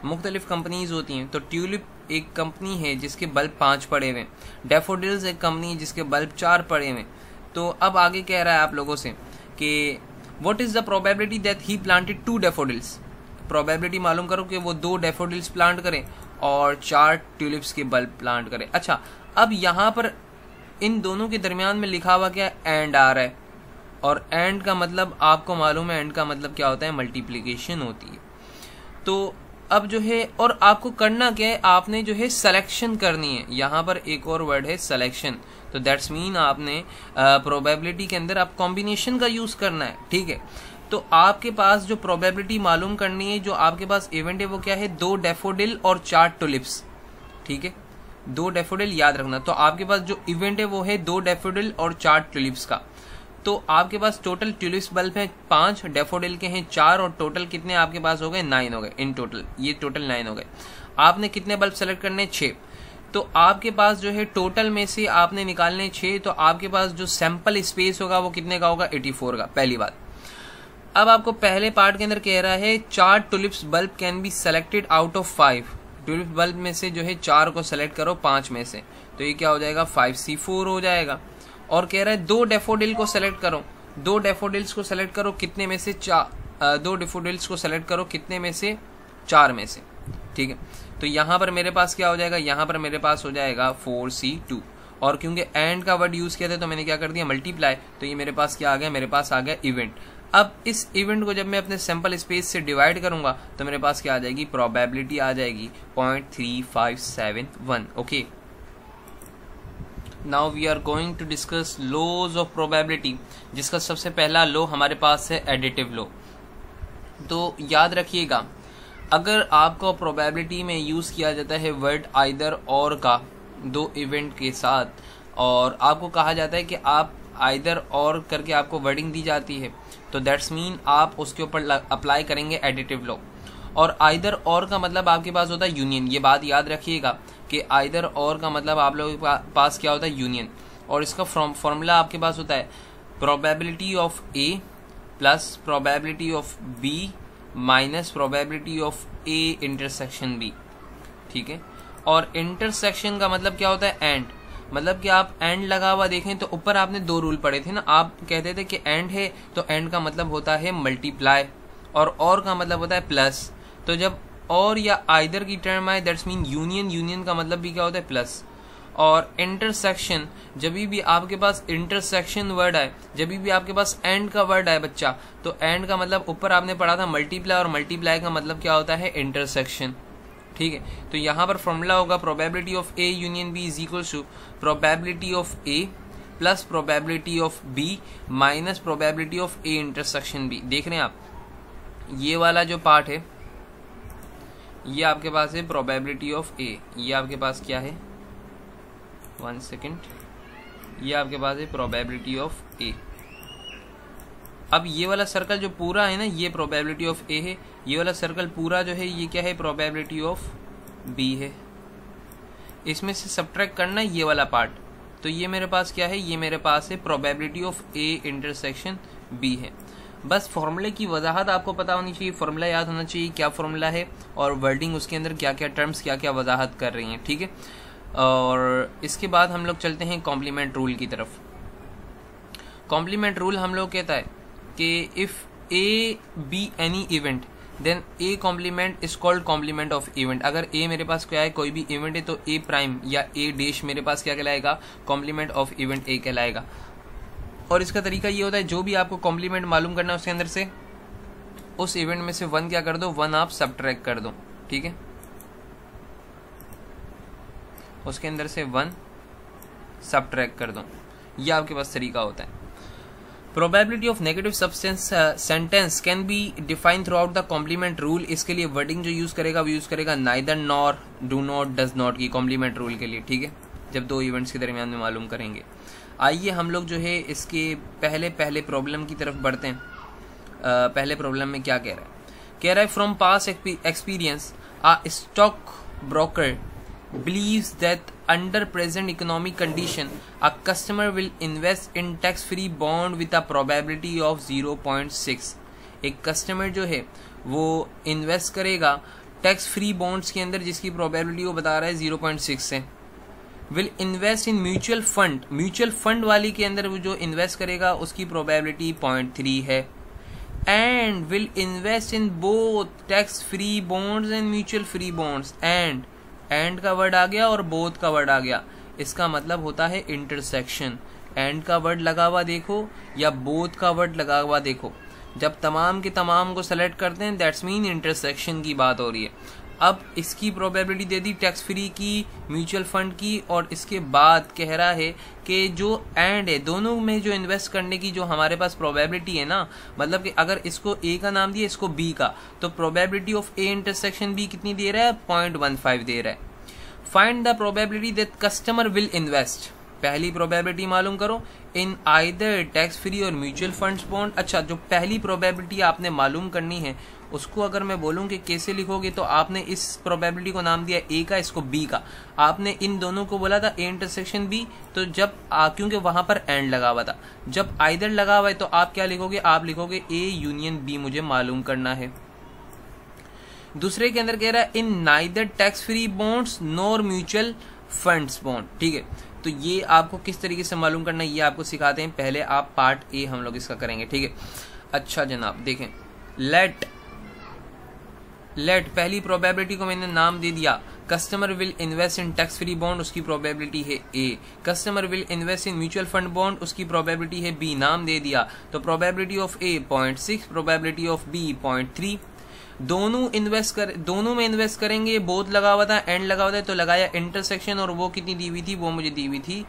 मुख्तलिफ कंपनीज होती हैं। तो ट्यूलिप एक कंपनी है जिसके बल्ब 5 पड़े हुए हैं। डैफोडिल्स एक कंपनी है जिसके बल्ब 4 पड़े हुए हैं। तो अब आगे कह रहा है आप लोगों से कि what is the probability that he planted 2 daffodils. Probability मालूम करो कि वो 2 डैफोडिल्स प्लांट करें और 4 ट्यूलिप्स के बल्ब प्लांट करें। अच्छा, अब यहाँ पर इन दोनों के दरमियान में लिखा हुआ क्या, एंड आ रहा है, और एंड का मतलब आपको मालूम है, एंड का मतलब क्या होता है, मल्टीप्लिकेशन होती है। तो अब जो है, और आपको करना क्या है, आपने जो है सिलेक्शन करनी है। यहाँ पर एक और वर्ड है सिलेक्शन, तो दैट्स मीन आपने प्रोबेबिलिटी के अंदर आप कॉम्बिनेशन का यूज करना है। ठीक है, तो आपके पास जो प्रोबेबिलिटी मालूम करनी है, जो आपके पास इवेंट है वो क्या है, 2 डैफोडिल और 4 टुलिप्स। ठीक है, 2 डैफोडिल याद रखना। तो आपके पास जो इवेंट है वो है 2 डैफोडिल और 4 ट्यूलिप्स का। तो आपके पास टोटल ट्यूलिप्स बल्ब है 5, डैफोडिल के हैं 4, और टोटल कितने आपके पास हो गए, 9 हो गए इन टोटल। ये टोटल 9 हो गए। आपने कितने बल्ब सेलेक्ट करने, 6। तो आपके पास जो है टोटल में से आपने निकालने 6, तो आपके पास जो सैंपल स्पेस होगा वो कितने का होगा, 84 का। पहली बात। अब आपको पहले पार्ट के अंदर कह रहा है 4 tulips bulb can be selected out of 5। Tulip bulb में से जो है 4 को सेलेक्ट करो 5 में से, तो ये क्या हो जाएगा, 5C4 हो जाएगा। और कह रहा है 2 डैफोडिल को सेलेक्ट करो, 2 डैफोडिल्स को सेलेक्ट करो कितने में से, 2 डैफोडिल्स को सेलेक्ट करो कितने में से, 4 में से। ठीक है, तो यहाँ पर मेरे पास क्या हो जाएगा, यहाँ पर मेरे पास हो जाएगा 4C2, और क्योंकि एंड का वर्ड यूज किया था तो मैंने क्या कर दिया, मल्टीप्लाई। तो ये मेरे पास क्या आ गया, मेरे पास आ गया इवेंट। अब इस इवेंट को जब मैं अपने सैंपल स्पेस से डिवाइड करूंगा तो मेरे पास क्या आ जाएगी, प्रोबेबिलिटी आ जाएगी 0.3571। Okay, now we are going to discuss laws of probability, जिसका सबसे पहला लॉ हमारे पास है एडिटिव लॉ। तो याद रखिएगा, अगर आपको प्रोबेबिलिटी में यूज किया जाता है वर्ड आइदर और का 2 इवेंट के साथ, और आपको कहा जाता है कि आप आइदर और करके आपको वर्डिंग दी जाती है, तो दैट्स मीन आप उसके ऊपर अप्लाई करेंगे एडिटिव लॉ। और आइदर और का मतलब आपके पास होता है यूनियन। ये बात याद रखिएगा कि आइदर और का मतलब आप लोगों के पास क्या होता है, यूनियन। और इसका फॉर्मूला आपके पास होता है probability of A plus probability of B minus probability of A intersection B. ठीक है, और इंटरसेक्शन का मतलब क्या होता है, एंड। मतलब कि आप एंड लगा हुआ देखें तो ऊपर आपने 2 रूल पढ़े थे ना, आप कहते थे कि एंड है तो एंड का मतलब होता है मल्टीप्लाई, और का मतलब होता है प्लस। तो जब और या आइदर की टर्म आए दैट्स मीन यूनियन, यूनियन का मतलब भी क्या होता है, प्लस। और इंटरसेक्शन, जब भी आपके पास इंटरसेक्शन वर्ड आए, जब भी आपके पास एंड का वर्ड आए बच्चा, तो एंड का मतलब ऊपर आपने पढ़ा था मल्टीप्लाई, और मल्टीप्लाई का मतलब क्या होता है, इंटरसेक्शन। ठीक है, तो यहाँ पर फॉर्मूला होगा probability of A union B is equal to probability of A plus probability of B minus probability of A intersection B. देख रहे हैं आप, ये वाला जो पार्ट है ये आपके पास है प्रोबेबिलिटी ऑफ ए, ये आपके पास क्या है, 1 सेकेंड, ये आपके पास है प्रोबेबिलिटी ऑफ ए। अब ये वाला सर्कल जो पूरा है ना, ये प्रोबेबिलिटी ऑफ ए है, ये वाला सर्कल पूरा जो है ये क्या है, प्रोबेबिलिटी ऑफ बी है। इसमें से सब्ट्रैक्ट करना है ये वाला पार्ट, तो ये मेरे पास क्या है, ये मेरे पास है probability of A intersection B है। बस फॉर्मूले की वजाहत आपको पता होनी चाहिए, फॉर्मूला याद होना चाहिए क्या फॉर्मूला है, और वर्डिंग उसके अंदर क्या क्या टर्म्स क्या क्या वजाहत कर रही हैं। ठीक है, और इसके बाद हम लोग चलते हैं कॉम्प्लीमेंट रूल की तरफ। कॉम्प्लीमेंट रूल हम लोग कहता है कि if A B any event then A complement is called complement of event. अगर ए मेरे पास क्या है, कोई भी इवेंट है, तो ए प्राइम या ए डैश मेरे पास क्या कहलाएगा, कॉम्प्लीमेंट ऑफ इवेंट ए कहलाएगा। और इसका तरीका ये होता है, जो भी आपको कॉम्प्लीमेंट मालूम करना है उसके अंदर से उस इवेंट में से 1 क्या कर दो, 1 आप सब्ट्रैक्ट कर दो। ठीक है, उसके अंदर से 1 सबट्रैक्ट कर दो। ये आपके पास तरीका होता है। Probability of negative substance sentence can be define throughout the complement rule. इसके लिए वर्डिंग जो यूज करेगा वो यूज करेगा neither, nor, do not, does not की कॉम्प्लीमेंट रूल के लिए, ठीक है, जब दो इवेंट्स के दरमियान में मालूम करेंगे। आइए हम लोग जो है इसके पहले प्रॉब्लम की तरफ बढ़ते हैं। पहले प्रॉब्लम में क्या कह रहा है, from past experience a stock broker believes that under present economic condition a customer will invest in tax free bond with a probability of 0.6। एक कस्टमर जो है वो इन्वेस्ट करेगा टैक्स फ्री बॉन्ड्स के अंदर जिसकी प्रोबेबिलिटी वो बता रहा है 0.6 से। Will invest in mutual fund वाली के अंदर वो जो इन्वेस्ट करेगा उसकी प्रोबेबिलिटी 0.3 है। And will invest in both tax free bonds and mutual free bonds. And का वर्ड आ गया और बोथ का वर्ड आ गया, इसका मतलब होता है इंटरसेक्शन। एंड का वर्ड लगा हुआ देखो या बोथ का वर्ड लगा हुआ देखो, जब तमाम के तमाम को सेलेक्ट करते हैं दैट्स मीन इंटरसेक्शन की बात हो रही है। अब इसकी probability they the tax free की, म्यूचुअल फंड की, और इसके बाद कह रहा है कि जो एंड है दोनों में जो इन्वेस्ट करने की जो हमारे पास प्रोबेबिलिटी है ना, मतलब कि अगर इसको ए का नाम दिया इसको बी का, तो probability of A intersection B कितनी दे रहा है, 0.15 दे रहा है। Find the probability that customer will invest. पहली प्रोबेबिलिटी मालूम करो इन आइदर टैक्स फ्री और म्यूचुअल फंड्स बॉन्ड। अच्छा, जो पहली प्रोबेबिलिटी आपने मालूम करनी है उसको अगर मैं बोलूं कि कैसे लिखोगे, तो आपने इस प्रोबेबिलिटी को नाम दिया ए का, इसको बी का। आपने इन दोनों को बोला था ए इंटरसेक्शन बी, तो जब क्योंकि वहां पर एंड लगा हुआ था, जब आइदर लगा हुआ है तो आप क्या लिखोगे, आप लिखोगे ए यूनियन बी मुझे मालूम करना है। दूसरे के अंदर कह रहा है in neither tax free bonds nor mutual funds bond, ठीक है। तो ये आपको किस तरीके से मालूम करना है ये आपको सिखाते हैं। पहले आप पार्ट ए हम लोग इसका करेंगे, ठीक है। अच्छा जनाब देखें, लेट पहली प्रोबेबिलिटी को मैंने नाम दे दिया customer will invest in tax free bond, उसकी प्रोबेबिलिटी है A. Customer will invest in mutual fund bond, उसकी प्रोबेबिलिटी है बी, नाम दे दिया। तो probability of A 0.6, probability of B 0.3। दोनों में इन्वेस्ट करेंगे, बोथ लगा हुआ था, एंड लगा हुआ था, तो लगाया इंटरसेक्शन, और वो कितनी दी हुई थी, वो मुझे दी हुई थी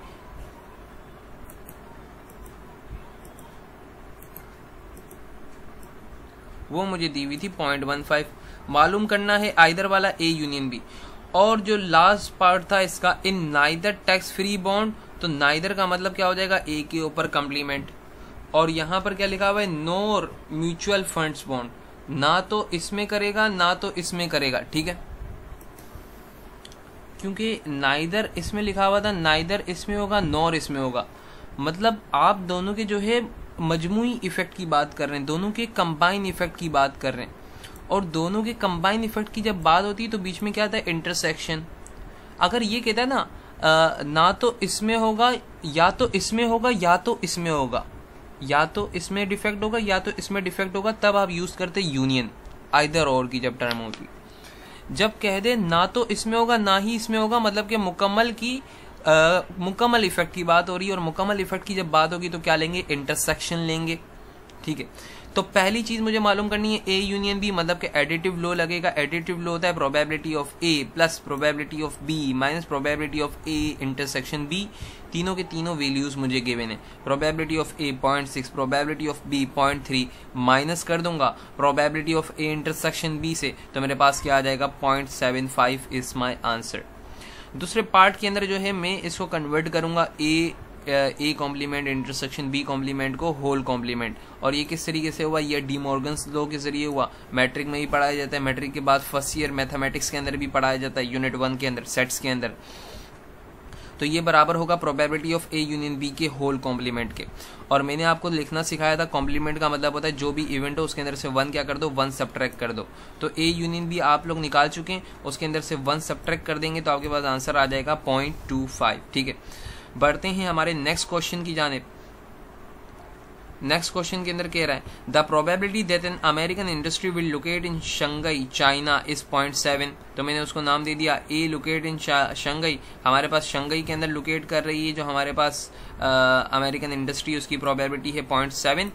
0.15। मालूम करना है आइदर वाला ए यूनियन बी। और जो लास्ट पार्ट था इसका इन नाइदर टैक्स फ्री बॉन्ड, तो नाइदर का मतलब क्या हो जाएगा, ए के ऊपर कम्प्लीमेंट। और यहां पर क्या लिखा हुआ है, नोर म्यूचुअल फंड्स बॉन्ड, ना तो इसमें करेगा ना तो इसमें करेगा, ठीक है। क्योंकि नाइदर इसमें लिखा हुआ था, नाइदर इसमें होगा नॉर इसमें होगा, मतलब आप दोनों के जो है मजमुई इफेक्ट की बात कर रहे हैं, दोनों के कंबाइन इफेक्ट की बात कर रहे हैं। और दोनों के कंबाइन इफेक्ट की जब बात होती है तो बीच में क्या आता है, इंटरसेक्शन। अगर ये कहता है ना तो इसमें होगा या तो इसमें होगा या तो इसमें होगा, या तो इसमें डिफेक्ट होगा या तो इसमें डिफेक्ट होगा, तब आप यूज करते यूनियन, आइदर और की जब टर्म होती। जब कह दे ना तो इसमें होगा ना ही इसमें होगा, मतलब कि मुकम्मल इफेक्ट की बात हो रही है, और मुकम्मल इफेक्ट की जब बात होगी तो क्या लेंगे, इंटरसेक्शन लेंगे, ठीक है। तो पहली चीज मुझे मालूम करनी है ए यूनियन बी, मतलब कि एडिटिव लो लगेगा। एडिटिव लो होता है probability of A plus probability of B minus probability of A intersection B. तीनों के तीनों वैल्यूज मुझे गिवन है। Probability of A 0.6, probability of B 0.3, minus कर दूंगा probability of A intersection B से, तो मेरे पास क्या आ जाएगा, 0.75 इज माई आंसर। दूसरे पार्ट के अंदर जो है मैं इसको कन्वर्ट करूंगा A complement intersection B complement को होल कॉम्प्लीमेंट। और ये किस तरीके से हुआ, ये डी मॉर्गन्स लॉ के जरिए हुआ। मैट्रिक में भी पढ़ाया जाता है, मैट्रिक के बाद फर्स्ट ईयर मैथमेटिक्स के अंदर भी पढ़ाया जाता है, यूनिट 1 के अंदर, सेट्स के अंदर। तो ये बराबर होगा probability of A union B के होल कॉम्प्लीमेंट के। और मैंने आपको लिखना सिखाया था कॉम्प्लीमेंट का मतलब होता है जो भी इवेंट हो उसके अंदर से 1 क्या कर दो, 1 सबट्रैक्ट कर दो। तो ए यूनियन बी आप लोग निकाल चुके हैं, उसके अंदर से 1 सबट्रैक्ट कर देंगे तो आपके पास आंसर आ जाएगा 0.25, ठीक है। बढ़ते हैं हमारे नेक्स्ट क्वेश्चन की जानिब। नेक्स्ट क्वेश्चन के अंदर कह रहा है the probability that an American industry will locate in Shanghai China is 0.7। तो मैंने उसको नाम दे दिया ए लोकेट इन शंघाई। हमारे पास शंघाई के अंदर लोकेट कर रही है जो हमारे पास अमेरिकन इंडस्ट्री, उसकी प्रोबेबिलिटी है 0.7।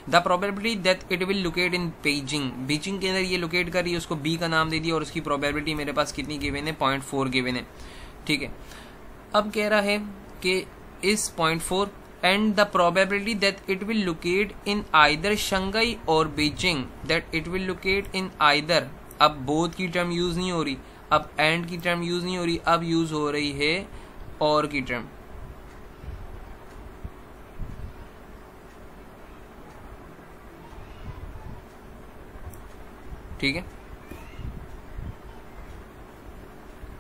The probability that it will locate in Beijing, Beijing के अंदर ये लोकेट कर रही है, उसको बी का नाम दे दिया और उसकी प्रोबेबिलिटी मेरे पास कितनी गिवन है 0.4 गिवन है, ठीक है। अब कह रहा है कि इस 0.4 and the probability that it will locate in either Shanghai or Beijing, that it will locate in either, अब both की टर्म यूज नहीं हो रही, अब and की टर्म यूज नहीं हो रही, अब यूज हो रही है और की टर्म, ठीक है,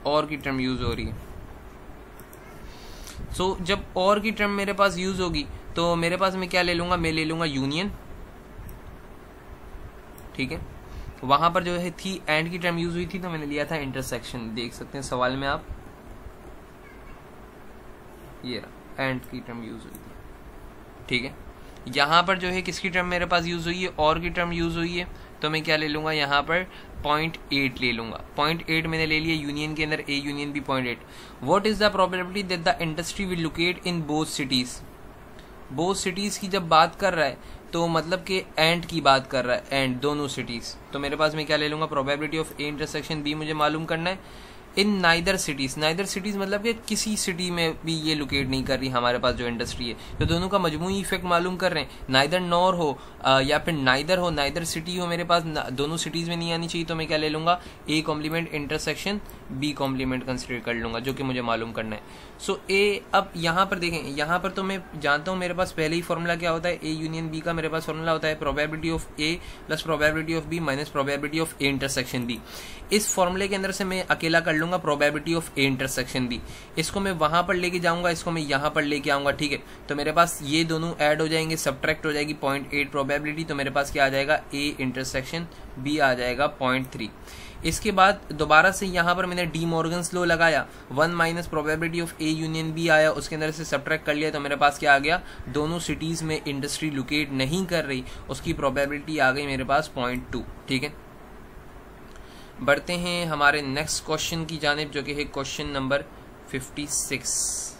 और की टर्म यूज हो रही है। सो जब और की टर्म मेरे पास यूज होगी तो मेरे पास मैं क्या ले लूंगा, मैं ले लूंगा यूनियन, ठीक है। वहां पर जो है थी एंड की टर्म यूज हुई थी तो मैंने लिया था इंटरसेक्शन, देख सकते हैं सवाल में आप, ये एंड की टर्म यूज हुई थी, ठीक है। यहां पर जो है किसकी टर्म मेरे पास यूज हुई है, और की टर्म यूज हुई है, तो मैं क्या ले लूंगा यहाँ पर 0.8 ले लूंगा। 0.8 मैंने ले लिया, यूनियन के अंदर ए यूनियन भी 0.8। What is the probability that the industry will locate in both cities, both cities की जब बात कर रहा है तो मतलब कि एंड की बात कर रहा है, एंड दोनों सिटीज, तो मेरे पास मैं क्या ले लूंगा, probability of A intersection B मुझे मालूम करना है। In neither cities, neither cities मतलब कि किसी सिटी में भी ये लोकेट नहीं कर रही हमारे पास जो इंडस्ट्री है, तो दोनों का मजमूई इफेक्ट मालूम कर रहे हैं। नाइदर नॉर हो या फिर नाइदर हो, नाइदर सिटी हो, मेरे पास दोनों सिटीज में नहीं आनी चाहिए, तो मैं क्या ले लूंगा, A complement intersection B complement consider कर लूंगा, जो कि मुझे मालूम करना है। सो ए, अब यहाँ पर देखें, यहाँ पर तो मैं जानता हूँ मेरे पास पहले ही फॉर्मूला क्या होता है, ए यूनियन बी का मेरे पास फॉर्मूला होता है probability of A plus probability of B minus probability of A intersection B. इस फॉर्मूले के अंदर से मैं अकेला कर लूंगा probability of A intersection B, इसको मैं वहां पर लेके जाऊंगा, इसको मैं यहाँ पर लेके आऊंगा, ठीक है। तो मेरे पास ये दोनों ऐड हो जाएंगे, सब्ट्रैक्ट हो जाएगी 0.8 प्रोबेबिलिटी, तो मेरे पास क्या आ जाएगा, ए इंटरसेक्शन बी आ जाएगा 0.3। इसके बाद दोबारा से यहाँ पर मैंने डी मॉर्गन्स लॉ लगाया, 1 minus probability of A union B आया, उसके अंदर से सब्ट्रैक्ट कर लिया, तो मेरे पास क्या आ गया, दोनों सिटीज में इंडस्ट्री लोकेट नहीं कर रही, उसकी प्रोबेबिलिटी आ गई मेरे पास 0.2, ठीक है। बढ़ते हैं हमारे नेक्स्ट क्वेश्चन की जानिब, जो कि है क्वेश्चन नंबर 56।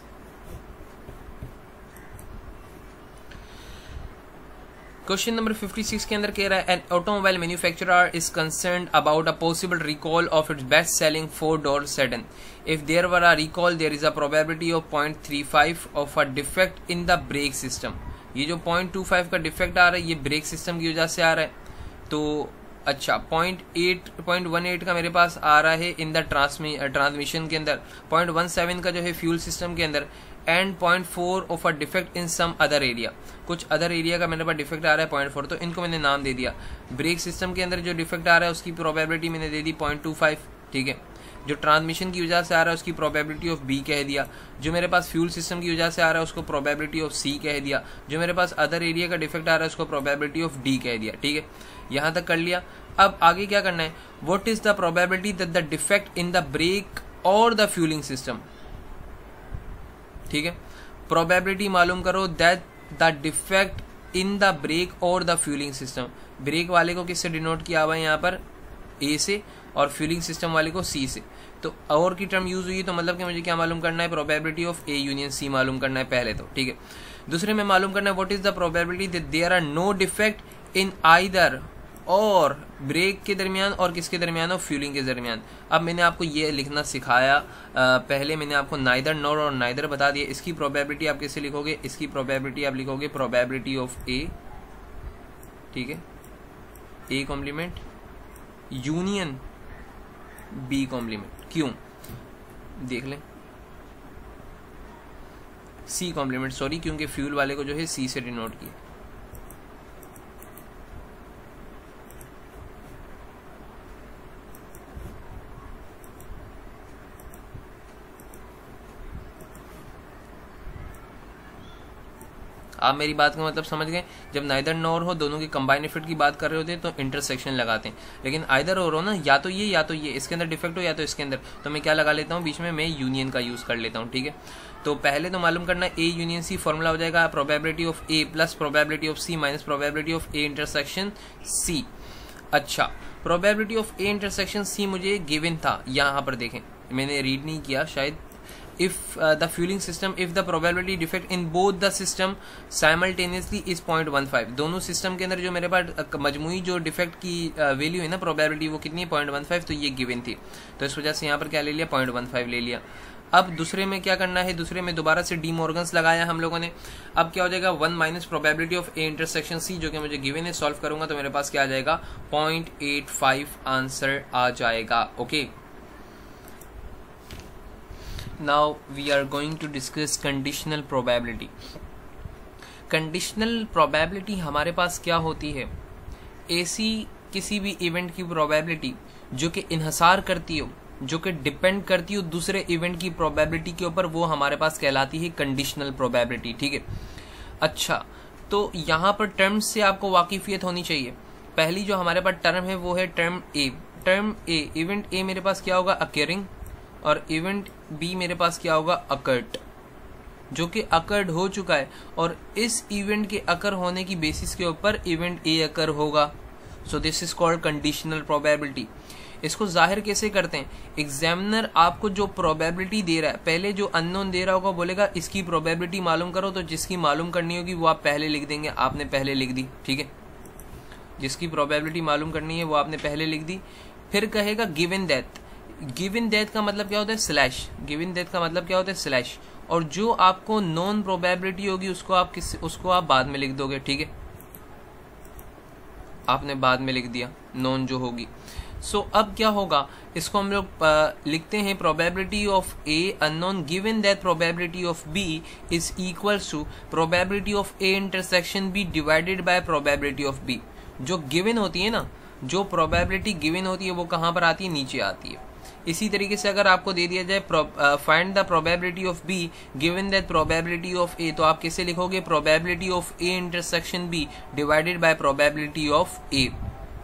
क्वेश्चन नंबर 56 के अंदर कह रहा है, an automobile manufacturer is concerned about a possible recall of its best selling 4-door sedan. If there were a recall there is a probability of 0.35 of a defect in the brake system. ये जो 0.25 का defect आ रहा है ये brake system की वजह से आ रहा है, तो अच्छा 0.18 का मेरे पास आ रहा है इन द ट्रांसमिशन के अंदर, 0.17 का जो है फ्यूल सिस्टम के अंदर, and 0.4 of a defect in some other area, कुछ अदर एरिया का मेरे पास डिफेक्ट आ रहा है 0.4, तो इनको मैंने नाम दे दिया। ब्रेक सिस्टम के अंदर जो डिफेक्ट आ रहा है उसकी प्रोबेबिलिटी मैंने दे दी 0.25, ठीक है। जो ट्रांसमिशन की वजह से आ रहा है उसकी प्रोबेबिलिटी ऑफ बी कह दिया, जो मेरे पास फ्यूल सिस्टम की वजह से आ रहा है उसको प्रोबेबिलिटी ऑफ सी कह दिया, जो मेरे पास अदर एरिया का डिफेक्ट आ रहा है उसको प्रोबेबिलिटी ऑफ डी कह दिया, ठीक है। यहां तक कर लिया। अब आगे क्या करना है, what is the probability that the defect in the brake और द फ्यूलिंग सिस्टम, ठीक है। प्रोबेबिलिटी मालूम करो that the defect in the brake और द फ्यूलिंग सिस्टम। ब्रेक वाले को किससे डिनोट किया हुआ है यहाँ पर, ए से, और फ्यूलिंग सिस्टम वाले को सी से। तो और की टर्म यूज हुई तो मतलब कि मुझे क्या मालूम करना है, probability of A union C मालूम करना है पहले तो, ठीक है। दूसरे में मालूम करना है what is the probability that there are no defect in either, और ब्रेक के दरमियान और किसके दरमियान, और फ्यूलिंग के दरमियान। अब मैंने आपको ये लिखना सिखाया, पहले मैंने आपको नाइदर नॉर और नाइदर बता दिया। इसकी प्रोबेबिलिटी आप कैसे लिखोगे, इसकी प्रोबेबिलिटी आप लिखोगे प्रोबेबिलिटी ऑफ ए, ठीक है, A complement union B complement. क्यों देख लें, सी कॉम्प्लीमेंट, सॉरी, क्योंकि फ्यूल वाले को जो है सी से डिनोट किया। आप मेरी बात का मतलब समझ गए। जब नाइदर नॉर हो, दोनों के कंबाइन इफेक्ट की बात कर रहे होते हैं तो इंटरसेक्शन लगाते हैं, लेकिन आइदर और हो ना, या तो ये या तो ये, इसके अंदर डिफेक्ट हो या तो इसके अंदर, तो मैं क्या लगा लेता हूँ बीच में, मैं यूनियन का यूज कर लेता हूँ, ठीक है। तो पहले तो मालूम करना ए यूनियन सी, फॉर्मूला हो जाएगा probability of A plus probability of C minus probability of A intersection C. अच्छा, probability of A intersection C मुझे गिवन था, यहाँ पर देखें मैंने रीड नहीं किया शायद, if the fueling system, if the probability defect in both the system simultaneously is 0.15. दोनों सिस्टम के अंदर जो मेरे पास मजमूई जो डिफेक्ट की वैल्यू है ना प्रोबेबिलिटी वो कितनी है 0.15, तो ये गिवन थी, तो इस वजह से यहाँ पर क्या ले लिया 0.15 ले लिया। अब दूसरे में क्या करना है, दूसरे में दोबारा से डी मॉर्गन्स लगाया हम लोगों ने। अब क्या हो जाएगा 1 minus probability of A intersection C, जो कि मुझे गिवन है, सॉल्व करूंगा तो मेरे पास क्या आ जाएगा 0.85 आंसर आ जाएगा। Okay, now we are going to discuss conditional probability. Conditional probability हमारे पास क्या होती है, ऐसी किसी भी इवेंट की प्रोबेबिलिटी जो कि इन्हसार करती हो, जो कि डिपेंड करती हो दूसरे इवेंट की प्रोबेबिलिटी के ऊपर, वो हमारे पास कहलाती है कंडीशनल प्रोबेबिलिटी। ठीक है, अच्छा तो यहाँ पर टर्म्स से आपको वाकिफियत होनी चाहिए। पहली जो हमारे पास टर्म है वो है term A. Term A, event A मेरे पास क्या होगा अकरिंग, और इवेंट बी मेरे पास क्या होगा अकर्ड, जो कि अकर्ड हो चुका है, और इस इवेंट के अकर होने की बेसिस के ऊपर इवेंट ए अकर होगा। So this is called conditional probability. इसको जाहिर कैसे करते हैं, एग्जामिनर आपको जो प्रोबेबिलिटी दे रहा है, पहले जो अननोन दे रहा होगा बोलेगा इसकी प्रोबेबिलिटी मालूम करो, तो जिसकी मालूम करनी होगी वो आप पहले लिख देंगे, आपने पहले लिख दी। ठीक है, जिसकी प्रोबेबिलिटी मालूम करनी है वो आपने पहले लिख दी। फिर कहेगा गिवन दैट। गिवन दैट का मतलब क्या होता है स्लैश, गिवन दैट का मतलब क्या होता है स्लैश, और जो आपको नॉन प्रोबेबिलिटी होगी उसको आप बाद में लिख दोगे। ठीक है, आपने बाद में लिख दिया नॉन जो होगी। सो अब क्या होगा, इसको हम लोग लिखते हैं probability of A unknown given that probability of B is equals to probability of A intersection B divided by probability of B. जो गिवन होती है ना, जो प्रोबेबिलिटी गिवन होती है वो कहाँ पर आती है, नीचे आती है। इसी तरीके से अगर आपको दे दिया जाए find the probability of B given that probability of A, तो आप कैसे लिखोगे probability of A intersection B divided by probability of A.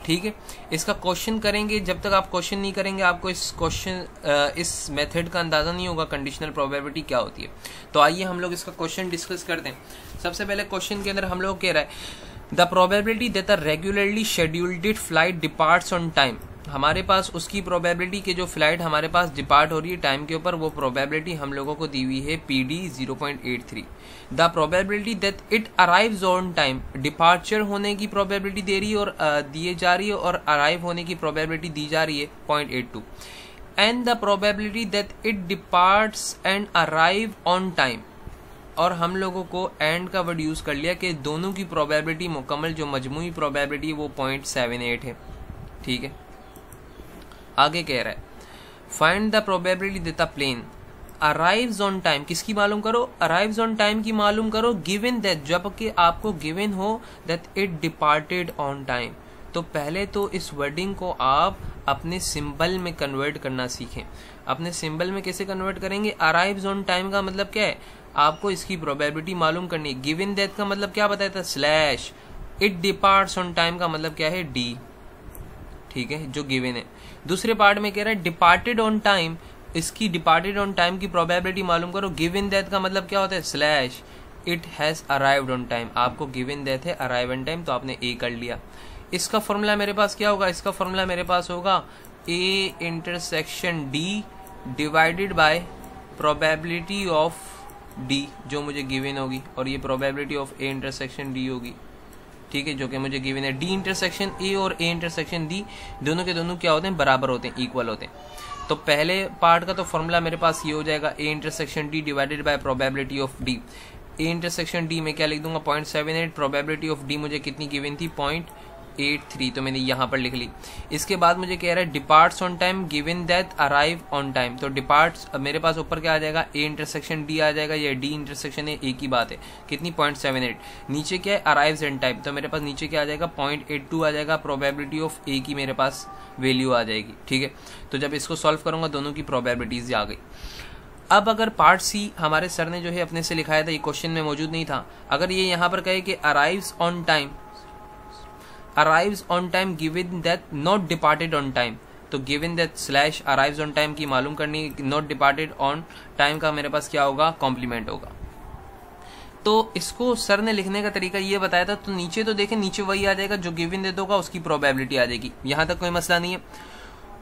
ठीक है, इसका क्वेश्चन करेंगे, जब तक आप क्वेश्चन नहीं करेंगे आपको इस मेथड का अंदाजा नहीं होगा कंडीशनल प्रोबेबिलिटी क्या होती है। तो आइए हम लोग इसका क्वेश्चन डिस्कस करते हैं। सबसे पहले क्वेश्चन के अंदर हम लोग कह रहा है the probability that a regularly scheduled flight departs on time. हमारे पास उसकी प्रोबेबिलिटी के जो फ्लाइट हमारे पास डिपार्ट हो रही है टाइम के ऊपर, वो प्रोबेबिलिटी हम लोगों को दी हुई है PD 0.83। The probability that it arrives on time, departure होने की प्रोबेबिलिटी दे रही है और दिए जा रही है, और अराइव होने की प्रोबेबिलिटी दी जा रही है 0.82। And the probability that it departs and arrive on time, और हम लोगों को एंड का वर्ड यूज कर लिया कि दोनों की प्रोबेबिलिटी मुकम्मल जो मजमूई प्रोबेबिलिटी है वो 0.78 है। ठीक है, आगे कह रहा है find the probability that a plane arrives on time. किसकी मालूम करो, अराइव्स ऑन टाइम की मालूम करो, गिवन दैट, जबकि आपको गिवन हो that it departed on time. तो पहले तो इस वर्डिंग को आप अपने सिंबल में कन्वर्ट करना सीखें। अपने सिंबल में कैसे कन्वर्ट करेंगे, अराइव्स ऑन टाइम का मतलब क्या है, आपको इसकी प्रोबेबिलिटी मालूम करनी है। गिवन दैट का मतलब क्या बताया था slash, it departs on time का मतलब क्या है डी। ठीक है, जो गिवन है। दूसरे पार्ट में कह रहा है डिपार्टेड ऑन टाइम, इसकी डिपार्टेड ऑन टाइम की प्रोबेबिलिटी मालूम करो। गिवन दैट का मतलब क्या होता है slash, it has arrived on time. आपको गिवन दैट है अराइव ऑन टाइम, तो आपने ए कर लिया। इसका फॉर्मूला मेरे पास क्या होगा, इसका फॉर्मूला मेरे पास होगा A intersection D divided by probability of D, जो मुझे गिवन होगी, और ये probability of A intersection D होगी। ठीक है, जो कि मुझे गिवन है। डी इंटरसेक्शन ए और ए इंटरसेक्शन डी दोनों के दोनों क्या होते हैं, बराबर होते हैं, इक्वल होते हैं। तो पहले पार्ट का तो फॉर्मूला मेरे पास ये हो जाएगा A intersection D divided by probability of D. A intersection D में क्या लिख दूंगा 0.78, प्रोबेबिलिटी ऑफ डी मुझे कितनी गिवन थी 0.83, तो मैंने यहाँ पर लिख ली। इसके बाद मुझे कह रहा है departs on time given that arrive on time. तो डिपार्ट्स मेरे पास ऊपर क्या आ जाएगा, ए इंटरसेक्शन डी आ जाएगा, या डी इंटरसेक्शन है, एक ही बात है, कितनी 0.78। नीचे क्या है अराइव्स ऑन टाइम, तो मेरे पास नीचे क्या आ जाएगा 0.82 आ जाएगा, प्रोबेबिलिटी ऑफ ए की मेरे पास वैल्यू आ जाएगी। ठीक है, तो जब इसको सॉल्व करूंगा दोनों की प्रोबेबिलिटीज आ गई। अब अगर पार्ट सी हमारे सर ने जो है अपने से लिखाया था, ये क्वेश्चन में मौजूद नहीं था, अगर ये यहाँ पर कहे कि arrives on time, arrives on time given that not departed on time, तो given that slash arrives on time की मालूम करनी, नॉट डिपार्टेड ऑन टाइम का मेरे पास क्या होगा, कॉम्प्लीमेंट होगा। तो इसको सर ने लिखने का तरीका ये बताया था, तो नीचे तो देखें, नीचे वही आ जाएगा जो गिवन दैट होगा, उसकी प्रोबेबिलिटी आ जाएगी, यहां तक कोई मसला नहीं है।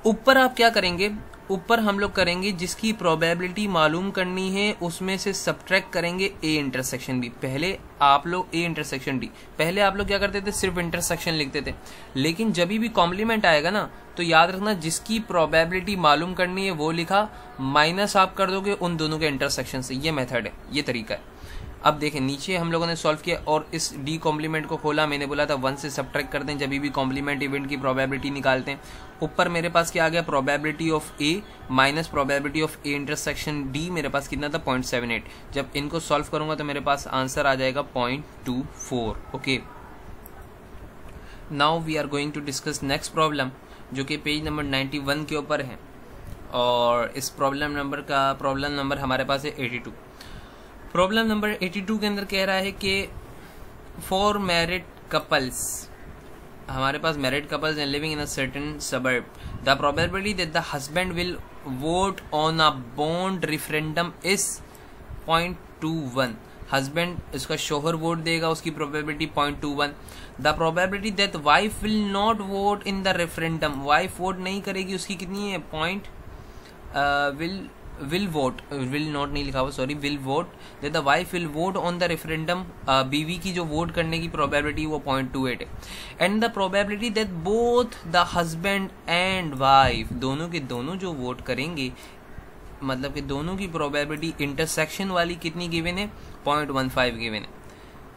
ऊपर आप क्या करेंगे, ऊपर हम लोग करेंगे जिसकी प्रोबेबिलिटी मालूम करनी है उसमें से सब्ट्रैक्ट करेंगे ए इंटरसेक्शन बी। पहले आप लोग ए इंटरसेक्शन डी, पहले आप लोग क्या करते थे, सिर्फ इंटरसेक्शन लिखते थे। लेकिन जब भी कॉम्प्लीमेंट आएगा ना तो याद रखना जिसकी प्रोबेबिलिटी मालूम करनी है वो लिखा, माइनस आप कर दोगे उन दोनों के इंटरसेक्शन से। ये मेथड है, ये तरीका है। अब देखें नीचे हम लोगों ने सॉल्व किया और इस डी कॉम्प्लीमेंट को खोला। मैंने बोला था 1 से सब्ट्रैक्ट करते हैं जब भी कॉम्प्लीमेंट इवेंट की प्रोबेबिलिटी निकालते हैं। ऊपर मेरे पास क्या आ गया, probability of A minus probability of A intersection D. मेरे पास कितना था, 0.78। जब इनको सॉल्व करूंगा तो मेरे पास आंसर आ जाएगा 0.24। Okay, now we are going to discuss next problem जो कि पेज नंबर 91 के ऊपर है। और इस प्रॉब्लम नंबर हमारे पास है 82। प्रॉब्लम नंबर 82 के अंदर कह रहा है कि फॉर मैरिड कपल्स, हमारे पास मैरिड कपल्स हैं living in a certain suburb, the probability that the husband will vote on a bond referendum is 0.21। Husband इसका शोहर वोट देगा, उसकी probability 0.21। The probability that wife will not vote in the referendum, wife vote नहीं करेगी, उसकी कितनी है, will not नहीं लिखा हुआ, sorry, will vote that the wife will vote on the referendum, बीवी की जो वोट करने की प्रोबेबिलिटी वो 0.28 है। And the probability that both the husband and wife, दोनों के दोनों जो वोट करेंगे, मतलब कि दोनों की प्रोबेबिलिटी इंटरसेक्शन वाली कितनी गिवन है, 0.15 गिवन है।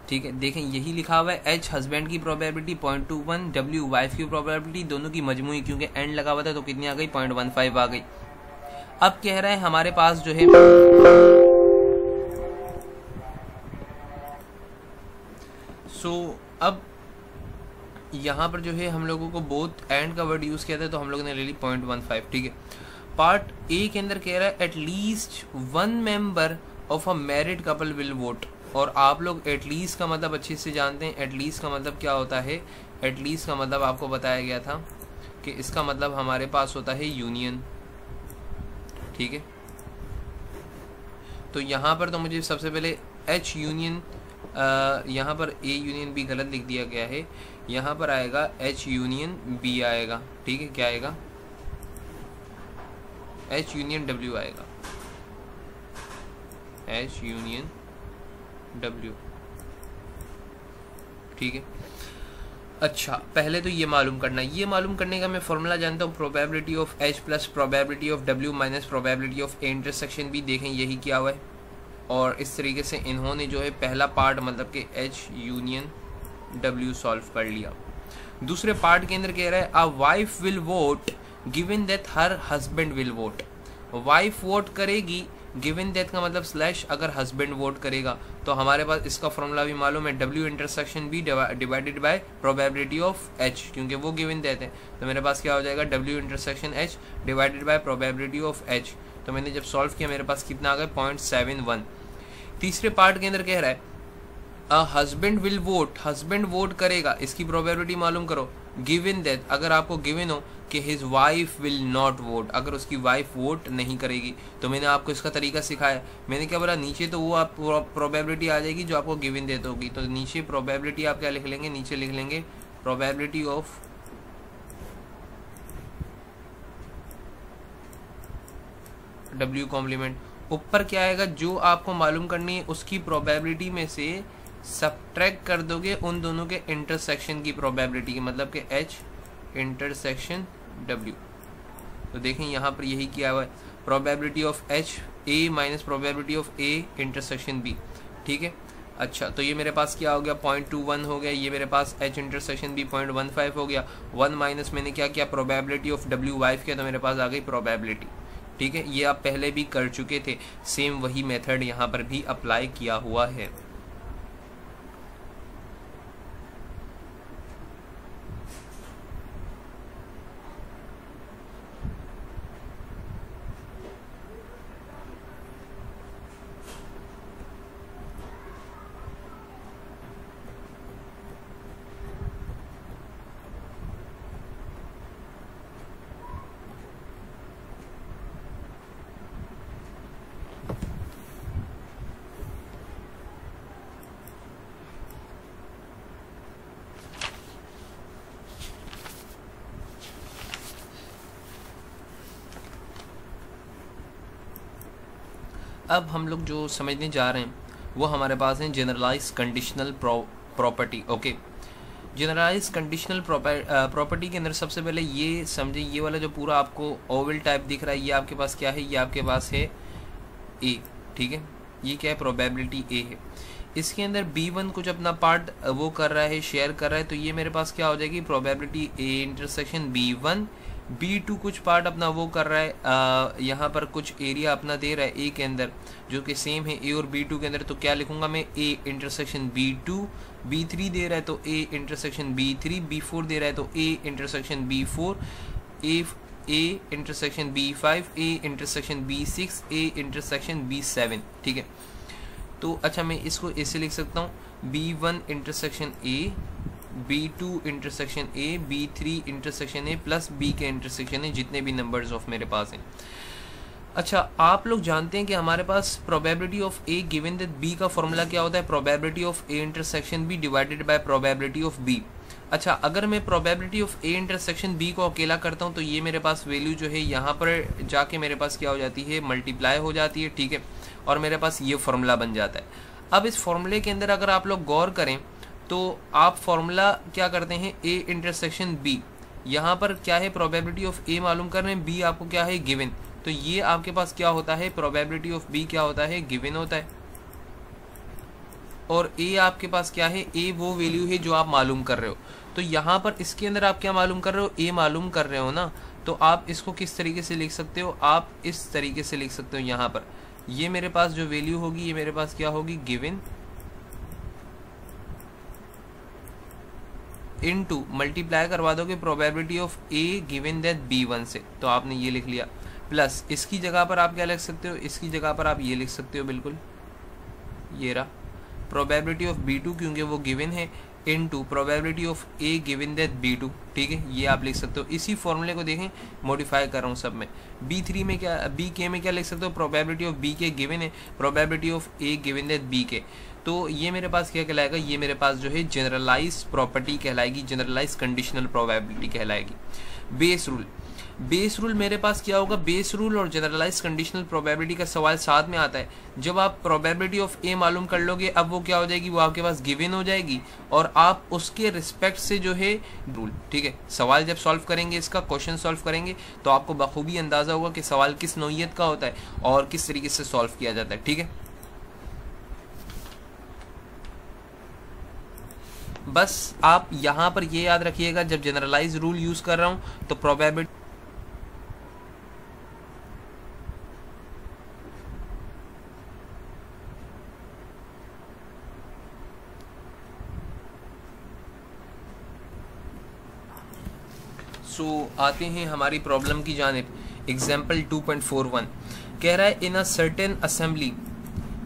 ठीक है, देखें यही लिखा हुआ है, एच हस्बैंड की प्रोबेबिलिटी 0.21, डब्ल्यू वाइफ की प्रोबेबिलिटी, दोनों की मजमूई, क्योंकि एंड लगा हुआ था तो कितनी आ गई, 0.15 आ गई। अब कह रहे हैं हमारे पास जो है अब यहां पर जो है हम लोगों को बोथ एंड का वर्ड यूज किया था तो हम लोगों ने ले ली 0.15। ठीक है, पार्ट ए के अंदर कह रहा है at least 1 member of a married couple will vote. और आप लोग एटलीस्ट का मतलब अच्छे से जानते हैं। एटलीस्ट का मतलब क्या होता है, एटलीस्ट का मतलब आपको बताया गया था कि इसका मतलब हमारे पास होता है यूनियन। ठीक है, तो यहाँ पर तो मुझे सबसे पहले एच यूनियन, यहाँ पर ए यूनियन बी गलत लिख दिया गया है, यहाँ पर आएगा एच यूनियन बी आएगा। ठीक है, क्या आएगा, एच यूनियन डब्ल्यू आएगा, एच यूनियन डब्ल्यू। ठीक है, अच्छा पहले तो ये मालूम करना, ये मालूम करने का मैं फॉर्मूला जानता हूँ, probability of H plus probability of W minus probability of A intersection भी। देखें यही किया हुआ है और इस तरीके से इन्होंने जो है पहला पार्ट मतलब कि एच यूनियन डब्ल्यू सॉल्व कर लिया। दूसरे पार्ट के अंदर कह रहा है a wife will vote given that her husband will vote. Wife vote करेगी, गिवन दैट का मतलब स्लैश अगर हस्बैंड वोट करेगा, तो हमारे पास इसका फॉर्मूला भी मालूम है, W intersection B divided by probability of H, क्योंकि वो गिवन देते हैं। तो मेरे पास क्या हो जाएगा, W intersection H divided by probability of H. तो मैंने जब सॉल्व किया मेरे पास कितना आ गया, 0.71। तीसरे पार्ट के अंदर कह रहा है a husband will vote, husband vote करेगा, इसकी प्रोबेबिलिटी मालूम करो, गिवन दैट अगर आपको गिवन हो कि his wife will not vote, अगर उसकी वाइफ वोट नहीं करेगी। तो मैंने आपको इसका तरीका सिखाया, मैंने क्या बोला, नीचे तो वो आप प्रोबेबिलिटी आ जाएगी जो आपको गिवन देते होगी, तो नीचे प्रोबेबिलिटी आप क्या लिख लेंगे, नीचे लिख लेंगे प्रोबेबिलिटी ऑफ डब्ल्यू कॉम्प्लीमेंट। ऊपर क्या आएगा, जो आपको मालूम करनी है उसकी प्रोबेबिलिटी में से सब्ट्रैक्ट कर दोगे उन दोनों के इंटरसेक्शन की प्रोबेबिलिटी की, मतलब कि एच इंटरसेक्शन डब्ल्यू। तो देखें यहाँ पर यही किया हुआ है, probability of H A minus probability of A intersection B. ठीक है, अच्छा तो ये मेरे पास क्या हो गया, 0.21 हो गया, ये मेरे पास एच इंटरसेक्शन बी 0.15 हो गया। 1 माइनस मैंने क्या किया, प्रोबेबिलिटी ऑफ डब्ल्यू वाइफ किया, तो मेरे पास आ गई प्रोबेबिलिटी। ठीक है, ये आप पहले भी कर चुके थे, सेम वही मेथड यहाँ पर भी अप्लाई किया हुआ है। अब हम लोग जो समझने जा रहे हैं वो हमारे पास है generalize conditional property. Okay, generalize conditional property के अंदर सबसे पहले ये समझे, ये वाला जो पूरा आपको ओवल टाइप दिख रहा है ये आपके पास क्या है, ये आपके पास है ए, ठीक है, ये क्या है, प्रोबेबिलिटी ए है। इसके अंदर B1 कुछ अपना पार्ट वो कर रहा है, शेयर कर रहा है, तो ये मेरे पास क्या हो जाएगी, probability A intersection B1। B2 कुछ पार्ट अपना वो कर रहा है, यहाँ पर कुछ एरिया अपना दे रहा है ए के अंदर जो कि सेम है ए और B2 के अंदर, तो क्या लिखूंगा मैं, ए इंटरसेक्शन B2। B3 दे रहा है तो ए इंटरसेक्शन B3। B4 दे रहा है तो A intersection B4। A intersection B5, A intersection B6, A intersection B7, ठीक है। तो अच्छा मैं इसको ऐसे लिख सकता हूँ, B1 intersection A, B2 intersection A, B3 intersection A plus B के इंटरसेक्शन ए, जितने भी नंबर्स ऑफ मेरे पास हैं। अच्छा, आप लोग जानते हैं कि हमारे पास probability of A given that B का फॉर्मूला क्या होता है, probability of A intersection B divided by probability of B। अच्छा, अगर मैं probability of A intersection B को अकेला करता हूँ तो ये मेरे पास वैल्यू जो है यहाँ पर जाके मेरे पास क्या हो जाती है, मल्टीप्लाई हो जाती है, ठीक है, और मेरे पास ये फॉर्मूला बन जाता है। अब इस फॉर्मूले के अंदर अगर आप लोग गौर करें तो आप फॉर्मूला क्या करते हैं, ए इंटरसेक्शन B, यहाँ पर क्या है, प्रोबेबिलिटी ऑफ ए मालूम कर रहे हैं, B आपको क्या है, गिवन, तो ये आपके पास क्या होता है, प्रोबेबिलिटी ऑफ B क्या होता है, गिवन होता है, और ए आपके पास क्या है, ए वो वैल्यू है जो आप मालूम कर रहे हो। तो यहाँ पर इसके अंदर आप क्या मालूम कर रहे हो, ए मालूम कर रहे हो ना, तो आप इसको किस तरीके से लिख सकते हो, आप इस तरीके से लिख सकते हो, यहाँ पर ये मेरे पास जो वैल्यू होगी ये मेरे पास क्या होगी, गिवन इनटू मल्टीप्लाई करवा दोगे probability of A given that B1 से, तो आपने ये लिख लिया, प्लस इसकी जगह पर आप क्या लिख सकते हो, इसकी जगह पर आप ये लिख सकते हो, बिल्कुल ये रहा प्रोबेबिलिटी ऑफ B2 क्योंकि वो गिवन है, into probability of A given that B2, ठीक है, ये आप लिख सकते हो। इसी फॉर्मूले को देखें, मॉडिफाई कर रहा हूँ सब में। B3 में क्या, BK में क्या लिख सकते हो, प्रोबेबिलिटी ऑफ B के गिवन है, probability of A given that B के, तो ये मेरे पास क्या कहलाएगा, ये मेरे पास जो है जनरलाइज प्रॉपर्टी कहलाएगी, जनरलाइज कंडीशनल प्रोबेबिलिटी कहलाएगी। बेस रूल, बेस रूल मेरे पास क्या होगा, बेस रूल और जनरलाइज कंडीशनल प्रोबेबिलिटी का सवाल साथ में आता है। जब आप प्रोबेबिलिटी ऑफ ए मालूम कर लोगे, अब वो क्या हो जाएगी, वो आपके पास गिवन हो जाएगी और आप उसके रिस्पेक्ट से जो है रूल, ठीक है, सवाल जब सॉल्व करेंगे, इसका क्वेश्चन सॉल्व करेंगे तो आपको बखूबी अंदाजा होगा कि सवाल किस नौइयत का होता है और किस तरीके से सॉल्व किया जाता है, ठीक है। बस आप यहाँ पर ये याद रखिएगा, जब जनरलाइज रूल यूज कर रहा हूं तो प्रोबेबिलिटी आते हैं हमारी प्रॉब्लम की जानिब। एग्जाम्पल 2.41 कह रहा है, in a certain assembly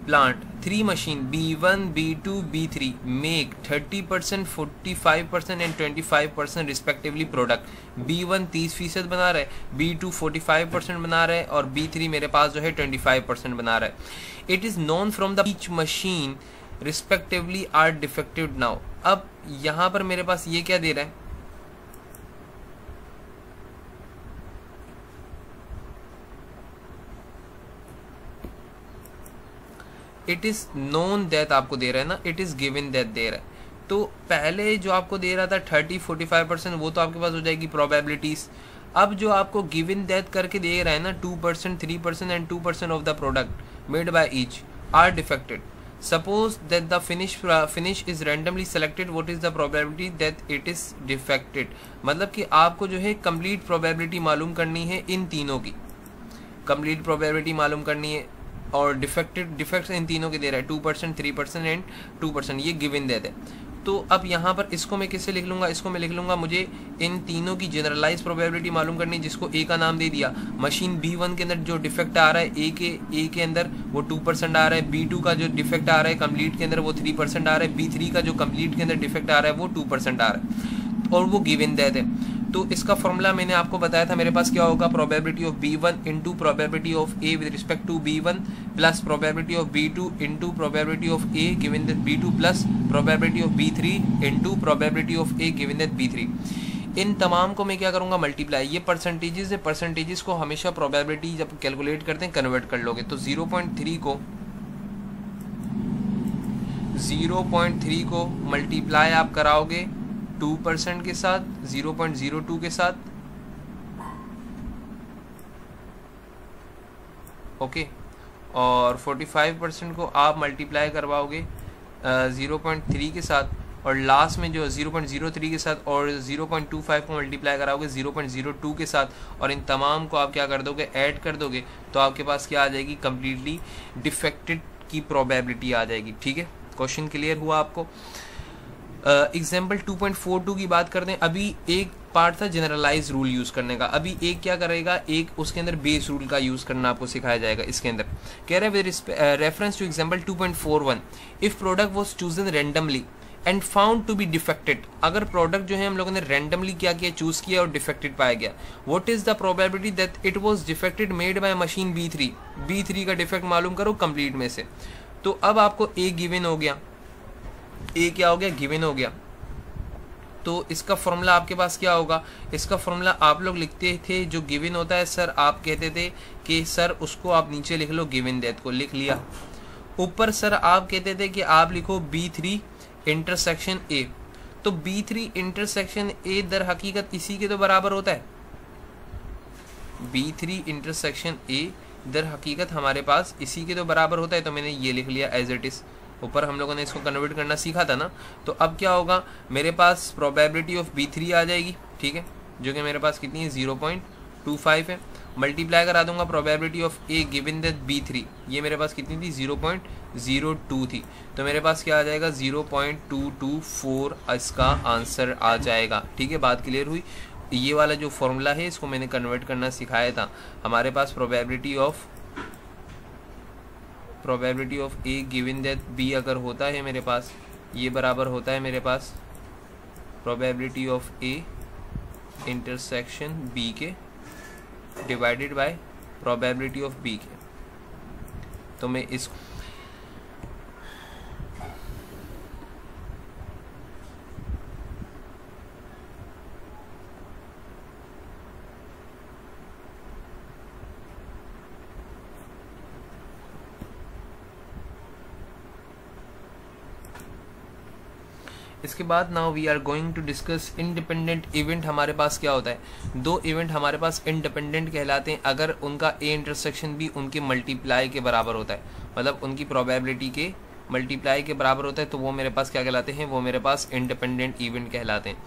plant 3 machine B1, B2, B3 make 30%, 45% and 25% respectively product. B1 30% बना रहा है, B2 45% बना रहा है और B3 मेरे पास जो है 25% बना रहा है। It is known from the each machine respectively are defective now. अब यहाँ पर मेरे पास ये क्या दे रहा है, इट इज नोन दैट आपको दे रहा है ना, it is given that they रहा है। तो पहले जो आपको दे रहा था 30-45% वो तो आपके पास हो जाएगी प्रोबेबिलिटीज। अब जो आपको गिवन दैट करके दे रहा है ना 2%, 3% and 2% of the product made by each are defected. Suppose that the finish is randomly selected, what is the probability that it is defected. मतलब कि आपको जो है कंप्लीट प्रोबेबिलिटी मालूम करनी है इन तीनों की, कंप्लीट प्रोबेबिलिटी मालूम करनी है और डिफेक्ट्स इन तीनों के दे रहा है 2%, 3% एंड 2%, ये गिवन देते हैं। तो अब यहाँ पर इसको मैं किससे लिख लूँगा, इसको मैं लिख लूँगा, मुझे इन तीनों की जनरलाइज प्रोबेबिलिटी मालूम करनी है, जिसको ए का नाम दे दिया। मशीन B1 के अंदर जो डिफेक्ट आ रहा है ए के अंदर वो 2% आ रहा है, B2 का जो डिफेक्ट आ रहा है कंप्लीट के अंदर वो 3% आ रहा है, B3 का जो कंप्लीट के अंदर डिफेक्ट आ रहा है वो 2% आ रहा है और वो गिवन देते हैं। तो इसका फॉर्मूला मैंने आपको बताया था, मेरे पास क्या होगा, probability of B1 into probability of A with respect to B1 plus probability of B2 into probability of A given that B2 plus probability of B3 into probability of A given that B3। इन तमाम को मैं क्या करूँगा, multiply. ये percentages है, percentages को हमेशा प्रोबेबिलिटी जब कैलकुलेट करते हैं कन्वर्ट कर लोगे। तो 0.3 को मल्टीप्लाई आप कराओगे 2% के साथ, 0.02 के साथ, ओके। और 45% को आप मल्टीप्लाई करवाओगे 0.3 के साथ, और लास्ट में जो 0.03 के साथ, और 0.25 को मल्टीप्लाई कराओगे 0.02 के साथ, और इन तमाम को आप क्या कर दोगे, ऐड कर दोगे, तो आपके पास क्या आ जाएगी, कम्प्लीटली डिफेक्टेड की प्रोबेबिलिटी आ जाएगी। ठीक है, क्वेश्चन क्लियर हुआ आपको। एग्जाम्पल 2.42 की बात करते हैं। अभी एक पार्ट था जनरलाइज रूल यूज करने का, अभी एक क्या करेगा, एक उसके अंदर बेस रूल का यूज करना आपको सिखाया जाएगा। इसके अंदर कह रहे हैं with reference to example 2.41 if product was chosen randomly and found to be defected, अगर प्रोडक्ट जो है हम लोगों ने रैंडमली क्या किया, चूज किया और डिफेक्टेड पाया गया, what is the probability that it was defected made by machine B3 का डिफेक्ट मालूम करो कंप्लीट में से। तो अब आपको ए गिवन हो गया, ए क्या हो गया, गिवन हो गया। तो इसका फॉर्मूला आपके पास क्या होगा, इसका फॉर्मूला आप लोग लिखते थे जो गिवन होता है सर, आप कहते थे कि सर उसको आप नीचे लिख लो, गिवन दैट को लिख लिया, ऊपर सर आप कहते थे कि आप लिखो B3 इंटरसेक्शन ए। तो B3 इंटरसेक्शन ए दर हकीकत इसी के तो बराबर होता है, B3 इंटरसेक्शन ए दर हकीकत हमारे पास इसी के तो बराबर होता है। तो मैंने ये लिख लिया एज इट इज, ऊपर हम लोगों ने इसको कन्वर्ट करना सीखा था ना। तो अब क्या होगा, मेरे पास प्रोबेबिलिटी ऑफ B3 आ जाएगी, ठीक है, जो कि मेरे पास कितनी है, 0.25 है। मल्टीप्लाई करा दूंगा probability of A given that B3, ये मेरे पास कितनी थी, 0.02 थी। तो मेरे पास क्या आ जाएगा, 0.224 इसका आंसर आ जाएगा। ठीक है, बात क्लियर हुई। ये वाला जो फॉर्मूला है इसको मैंने कन्वर्ट करना सिखाया था। हमारे पास probability of A given that B अगर होता है मेरे पास, ये बराबर होता है मेरे पास probability of A intersection B के divided by probability of B के। तो मैं इसको इसके बाद now we are going to discuss independent event. हमारे पास क्या होता है, दो इवेंट हमारे पास इंडिपेंडेंट कहलाते हैं अगर उनका ए इंटरसेक्शन भी उनके मल्टीप्लाई के बराबर होता है, मतलब उनकी प्रोबेबिलिटी के मल्टीप्लाई के बराबर होता है, तो वो मेरे पास क्या कहलाते हैं, वो मेरे पास इंडिपेंडेंट इवेंट कहलाते हैं।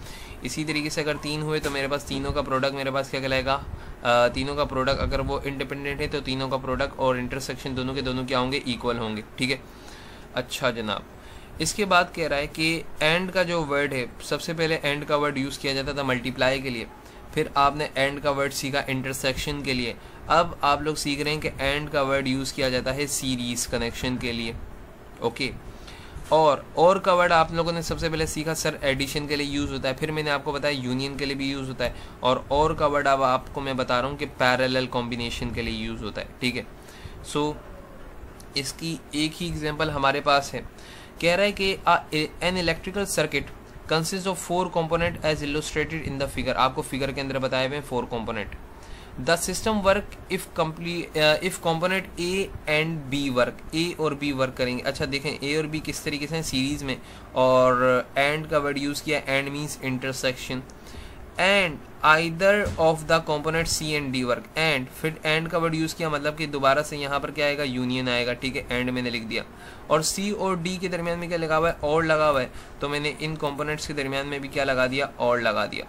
इसी तरीके से अगर 3 हुए तो मेरे पास तीनों का प्रोडक्ट मेरे पास क्या कहलाएगा, तीनों का प्रोडक्ट अगर वो इंडिपेंडेंट है तो तीनों का प्रोडक्ट और इंटरसेक्शन दोनों के दोनों क्या होंगे, इक्वल होंगे। ठीक है, अच्छा जनाब, इसके बाद कह रहा है कि एंड का जो वर्ड है, सबसे पहले एंड का वर्ड यूज़ किया जाता था मल्टीप्लाई के लिए, फिर आपने एंड का वर्ड सीखा इंटरसेक्शन के लिए। अब आप लोग सीख रहे हैं कि एंड का वर्ड यूज़ किया जाता है सीरीज कनेक्शन के लिए, ओके। और का वर्ड आप लोगों ने सबसे पहले सीखा सर एडिशन के लिए यूज़ होता है, फिर मैंने आपको बताया यूनियन के लिए भी यूज़ होता है, और का वर्ड अब आपको मैं बता रहा हूँ कि पैरेलल कॉम्बिनेशन के लिए यूज़ होता है। ठीक है, सो इसकी एक ही एग्जाम्पल हमारे पास है। कह रहा है कि an electrical circuit consist of 4 component as illustrated in the figure. आपको फिगर के अंदर बताए हुए 4 component. The system work if component A and B work, A और बी वर्क करेंगे। अच्छा देखें, ए और बी किस तरीके से सीरीज में, और एंड का वर्ड यूज किया, and means intersection. And either of the component C and D work, and फिर एंड का वर्ड यूज किया, मतलब कि दोबारा से यहाँ पर क्या आएगा, यूनियन आएगा। ठीक है, एंड मैंने लिख दिया। और सी और डी के दरमियान में क्या लगा हुआ है, और लगा हुआ है, तो मैंने इन कंपोनेंट्स के दरमियान में भी क्या लगा दिया, और लगा दिया।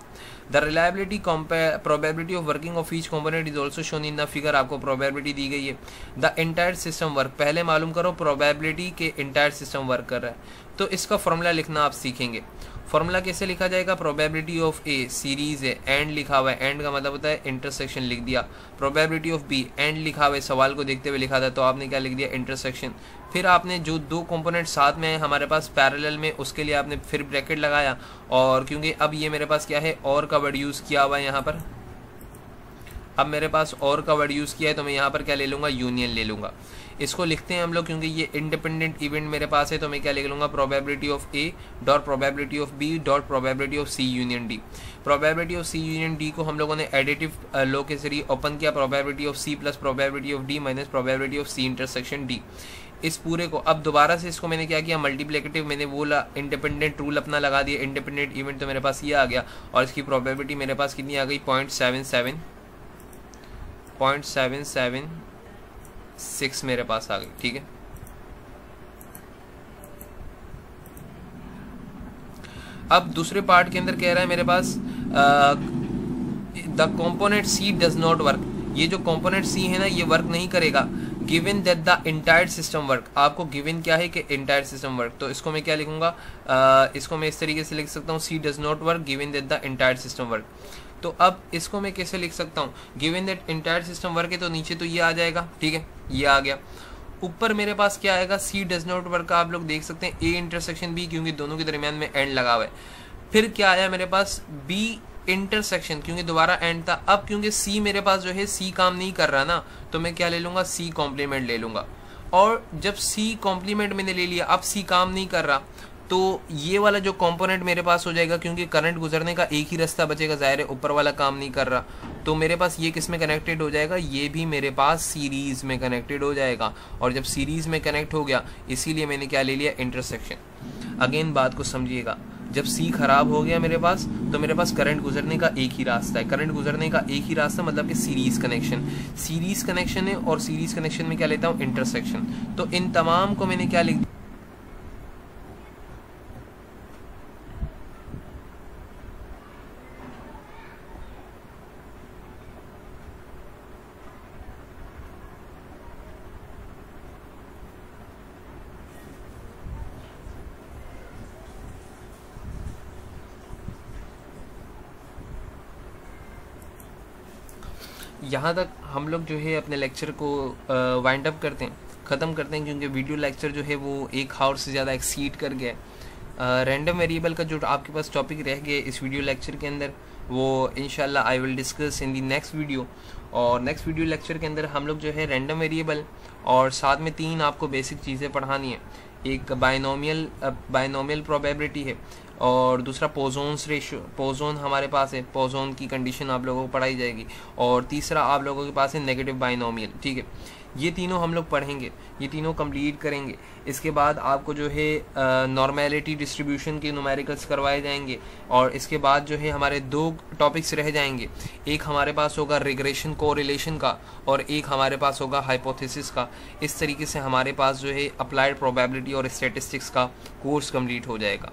The reliability probability of working of each component is also shown in the figure. आपको प्रोबेबिलिटी दी गई है। द एंटायर सिस्टम वर्क, पहले मालूम करो प्रोबेबिलिटी के एंटायर सिस्टम वर्क कर रहा है, तो इसका फॉर्मूला लिखना आप सीखेंगे। फॉर्मूला कैसे लिखा जाएगा, प्रोबेबिलिटी ऑफ ए सीरीज है, एंड लिखा हुआ है, एंड का मतलब होता है इंटरसेक्शन लिख दिया। प्रोबेबिलिटी ऑफ बी, एंड लिखा हुआ है, सवाल को देखते हुए लिखा था, तो आपने क्या लिख दिया, इंटरसेक्शन। फिर आपने जो 2 कंपोनेंट साथ में है हमारे पास पैरेलल में, उसके लिए आपने फिर ब्रैकेट लगाया, और क्योंकि अब ये मेरे पास क्या है, और का वर्ड यूज़ किया हुआ है यहाँ पर। अब मेरे पास और का वर्ड यूज़ किया है, तो मैं यहाँ पर क्या ले लूँगा, यूनियन ले लूँगा। इसको लिखते हैं हम लोग, क्योंकि ये इंडिपेंडेंट इवेंट मेरे पास है, तो मैं क्या लिख लूँगा, probability of A dot probability of B dot probability of C union D. Probability of C union D को हम लोगों ने एडिटिव लॉ के जरिए ओपन किया, probability of C plus probability of D minus probability of C intersection D. इस पूरे को अब दोबारा से इसको मैंने क्या किया, मल्टीप्लिकेटिव, मैंने वो इंडिपेंडेंट रूल अपना लगा दिया, इंडिपेंडेंट इवेंट तो मेरे पास ये आ गया, और इसकी प्रोबेबिलिटी मेरे पास कितनी आ गई, 0.776 मेरे पास आ गई। ठीक है, अब दूसरे पार्ट के अंदर कह रहा है मेरे पास the component C does not work. ये जो कॉम्पोनेंट सी है ना, ये वर्क नहीं करेगा given that the entire system work. आपको गिवन क्या है कि इंटायर सिस्टम वर्क, तो इसको मैं क्या लिखूंगा, इसको मैं इस तरीके से लिख सकता हूँ, C does not work given that the entire system work. तो अब इसको मैं कैसे लिख सकता हूँ, given that entire system work है, तो नीचे तो ये आ जाएगा। ठीक है, ये आ गया। ऊपर मेरे पास क्या आएगा, सी डज नॉट वर्क का आप लोग देख सकते हैं ए इंटरसेक्शन बी, क्योंकि दोनों के दरमियान में एंड लगा हुआ है। फिर क्या आया मेरे पास, बी इंटरसेक्शन, क्योंकि दोबारा एंड था। अब क्योंकि सी मेरे पास जो है सी काम नहीं कर रहा ना, तो मैं क्या ले लूंगा, सी कॉम्प्लीमेंट ले लूंगा। और जब सी कॉम्प्लीमेंट मैंने ले लिया, अब सी काम नहीं कर रहा, तो ये वाला जो कंपोनेंट मेरे पास हो जाएगा, क्योंकि करंट गुजरने का एक ही रास्ता बचेगा, जाहिर है ऊपर वाला काम नहीं कर रहा, तो मेरे पास ये किस में कनेक्टेड हो जाएगा, ये भी मेरे पास सीरीज में कनेक्टेड हो जाएगा। और जब सीरीज में कनेक्ट हो गया, इसीलिए मैंने क्या ले लिया, इंटरसेक्शन। अगेन बात को समझिएगा, जब सी खराब हो गया मेरे पास, तो मेरे पास करंट गुजरने का एक ही रास्ता है। करंट गुजरने का एक ही रास्ता मतलब कि सीरीज कनेक्शन, सीरीज कनेक्शन है, और सीरीज कनेक्शन में क्या लेता हूँ, इंटरसेक्शन। तो इन तमाम को मैंने क्या लिख दिया, यहाँ तक हम लोग जो है अपने लेक्चर को वाइंड अप करते हैं, ख़त्म करते हैं, क्योंकि वीडियो लेक्चर जो है वो 1 आवर से ज़्यादा एक्सीड कर गया है। रैंडम वेरिएबल का जो आपके पास टॉपिक रह गया इस वीडियो लेक्चर के अंदर, वो इंशाल्लाह I will discuss in the next video. और नेक्स्ट वीडियो लेक्चर के अंदर हम लोग जो है रैंडम वेरिएबल और साथ में 3 आपको बेसिक चीज़ें पढ़ानी है। एक बायनोमियल प्रोबेबिलिटी है, और दूसरा पोजोन्स रेशियो, पोजोन हमारे पास है, पोजोन की कंडीशन आप लोगों को पढ़ाई जाएगी, और तीसरा आप लोगों के पास है नेगेटिव बायनोमियल। ठीक है, ये तीनों हम लोग पढ़ेंगे, ये तीनों कंप्लीट करेंगे। इसके बाद आपको जो है नॉर्मेलिटी डिस्ट्रीब्यूशन के न्यूमेरिकल्स करवाए जाएंगे, और इसके बाद जो है हमारे 2 टॉपिक्स रह जाएंगे। एक हमारे पास होगा रिग्रेशन कोरिलेशन का, और एक हमारे पास होगा हाइपोथेसिस का। इस तरीके से हमारे पास जो है अप्लाइड प्रोबेबिलिटी और स्टैटिस्टिक्स का कोर्स कंप्लीट हो जाएगा।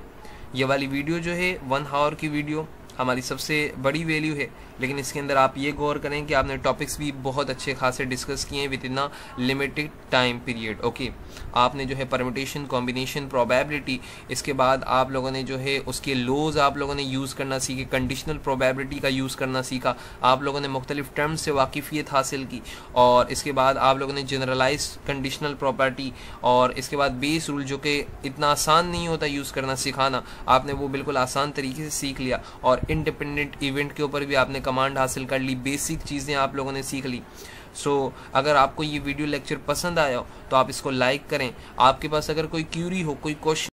ये वाली वीडियो जो है 1 आवर की वीडियो हमारी सबसे बड़ी वैल्यू है, लेकिन इसके अंदर आप ये गौर करें कि आपने टॉपिक्स भी बहुत अच्छे खासे डिस्कस किए हैं with in a limited time period. Okay, आपने जो है परम्यूटेशन, कॉम्बिनेशन, प्रोबेबिलिटी, इसके बाद आप लोगों ने जो है उसके लॉज आप लोगों ने यूज़ करना सीखे, कंडीशनल प्रोबेबिलिटी का यूज़ करना सीखा, आप लोगों ने मुख्तलिफ टर्म्स से वाकिफ़ियत हासिल की, और इसके बाद आप लोगों ने जनरलाइज कंडीशनल प्रॉपर्टी, और इसके बाद बेस रूल जो कि इतना आसान नहीं होता यूज़ करना सिखाना, आपने वो बिल्कुल आसान तरीके से सीख लिया, और इंडिपेंडेंट इवेंट के ऊपर भी आपने कमांड हासिल कर ली, बेसिक चीज़ें आप लोगों ने सीख ली। अगर आपको ये वीडियो लेक्चर पसंद आया हो तो आप इसको लाइक करें। आपके पास अगर कोई क्यूरी हो, कोई क्वेश्चन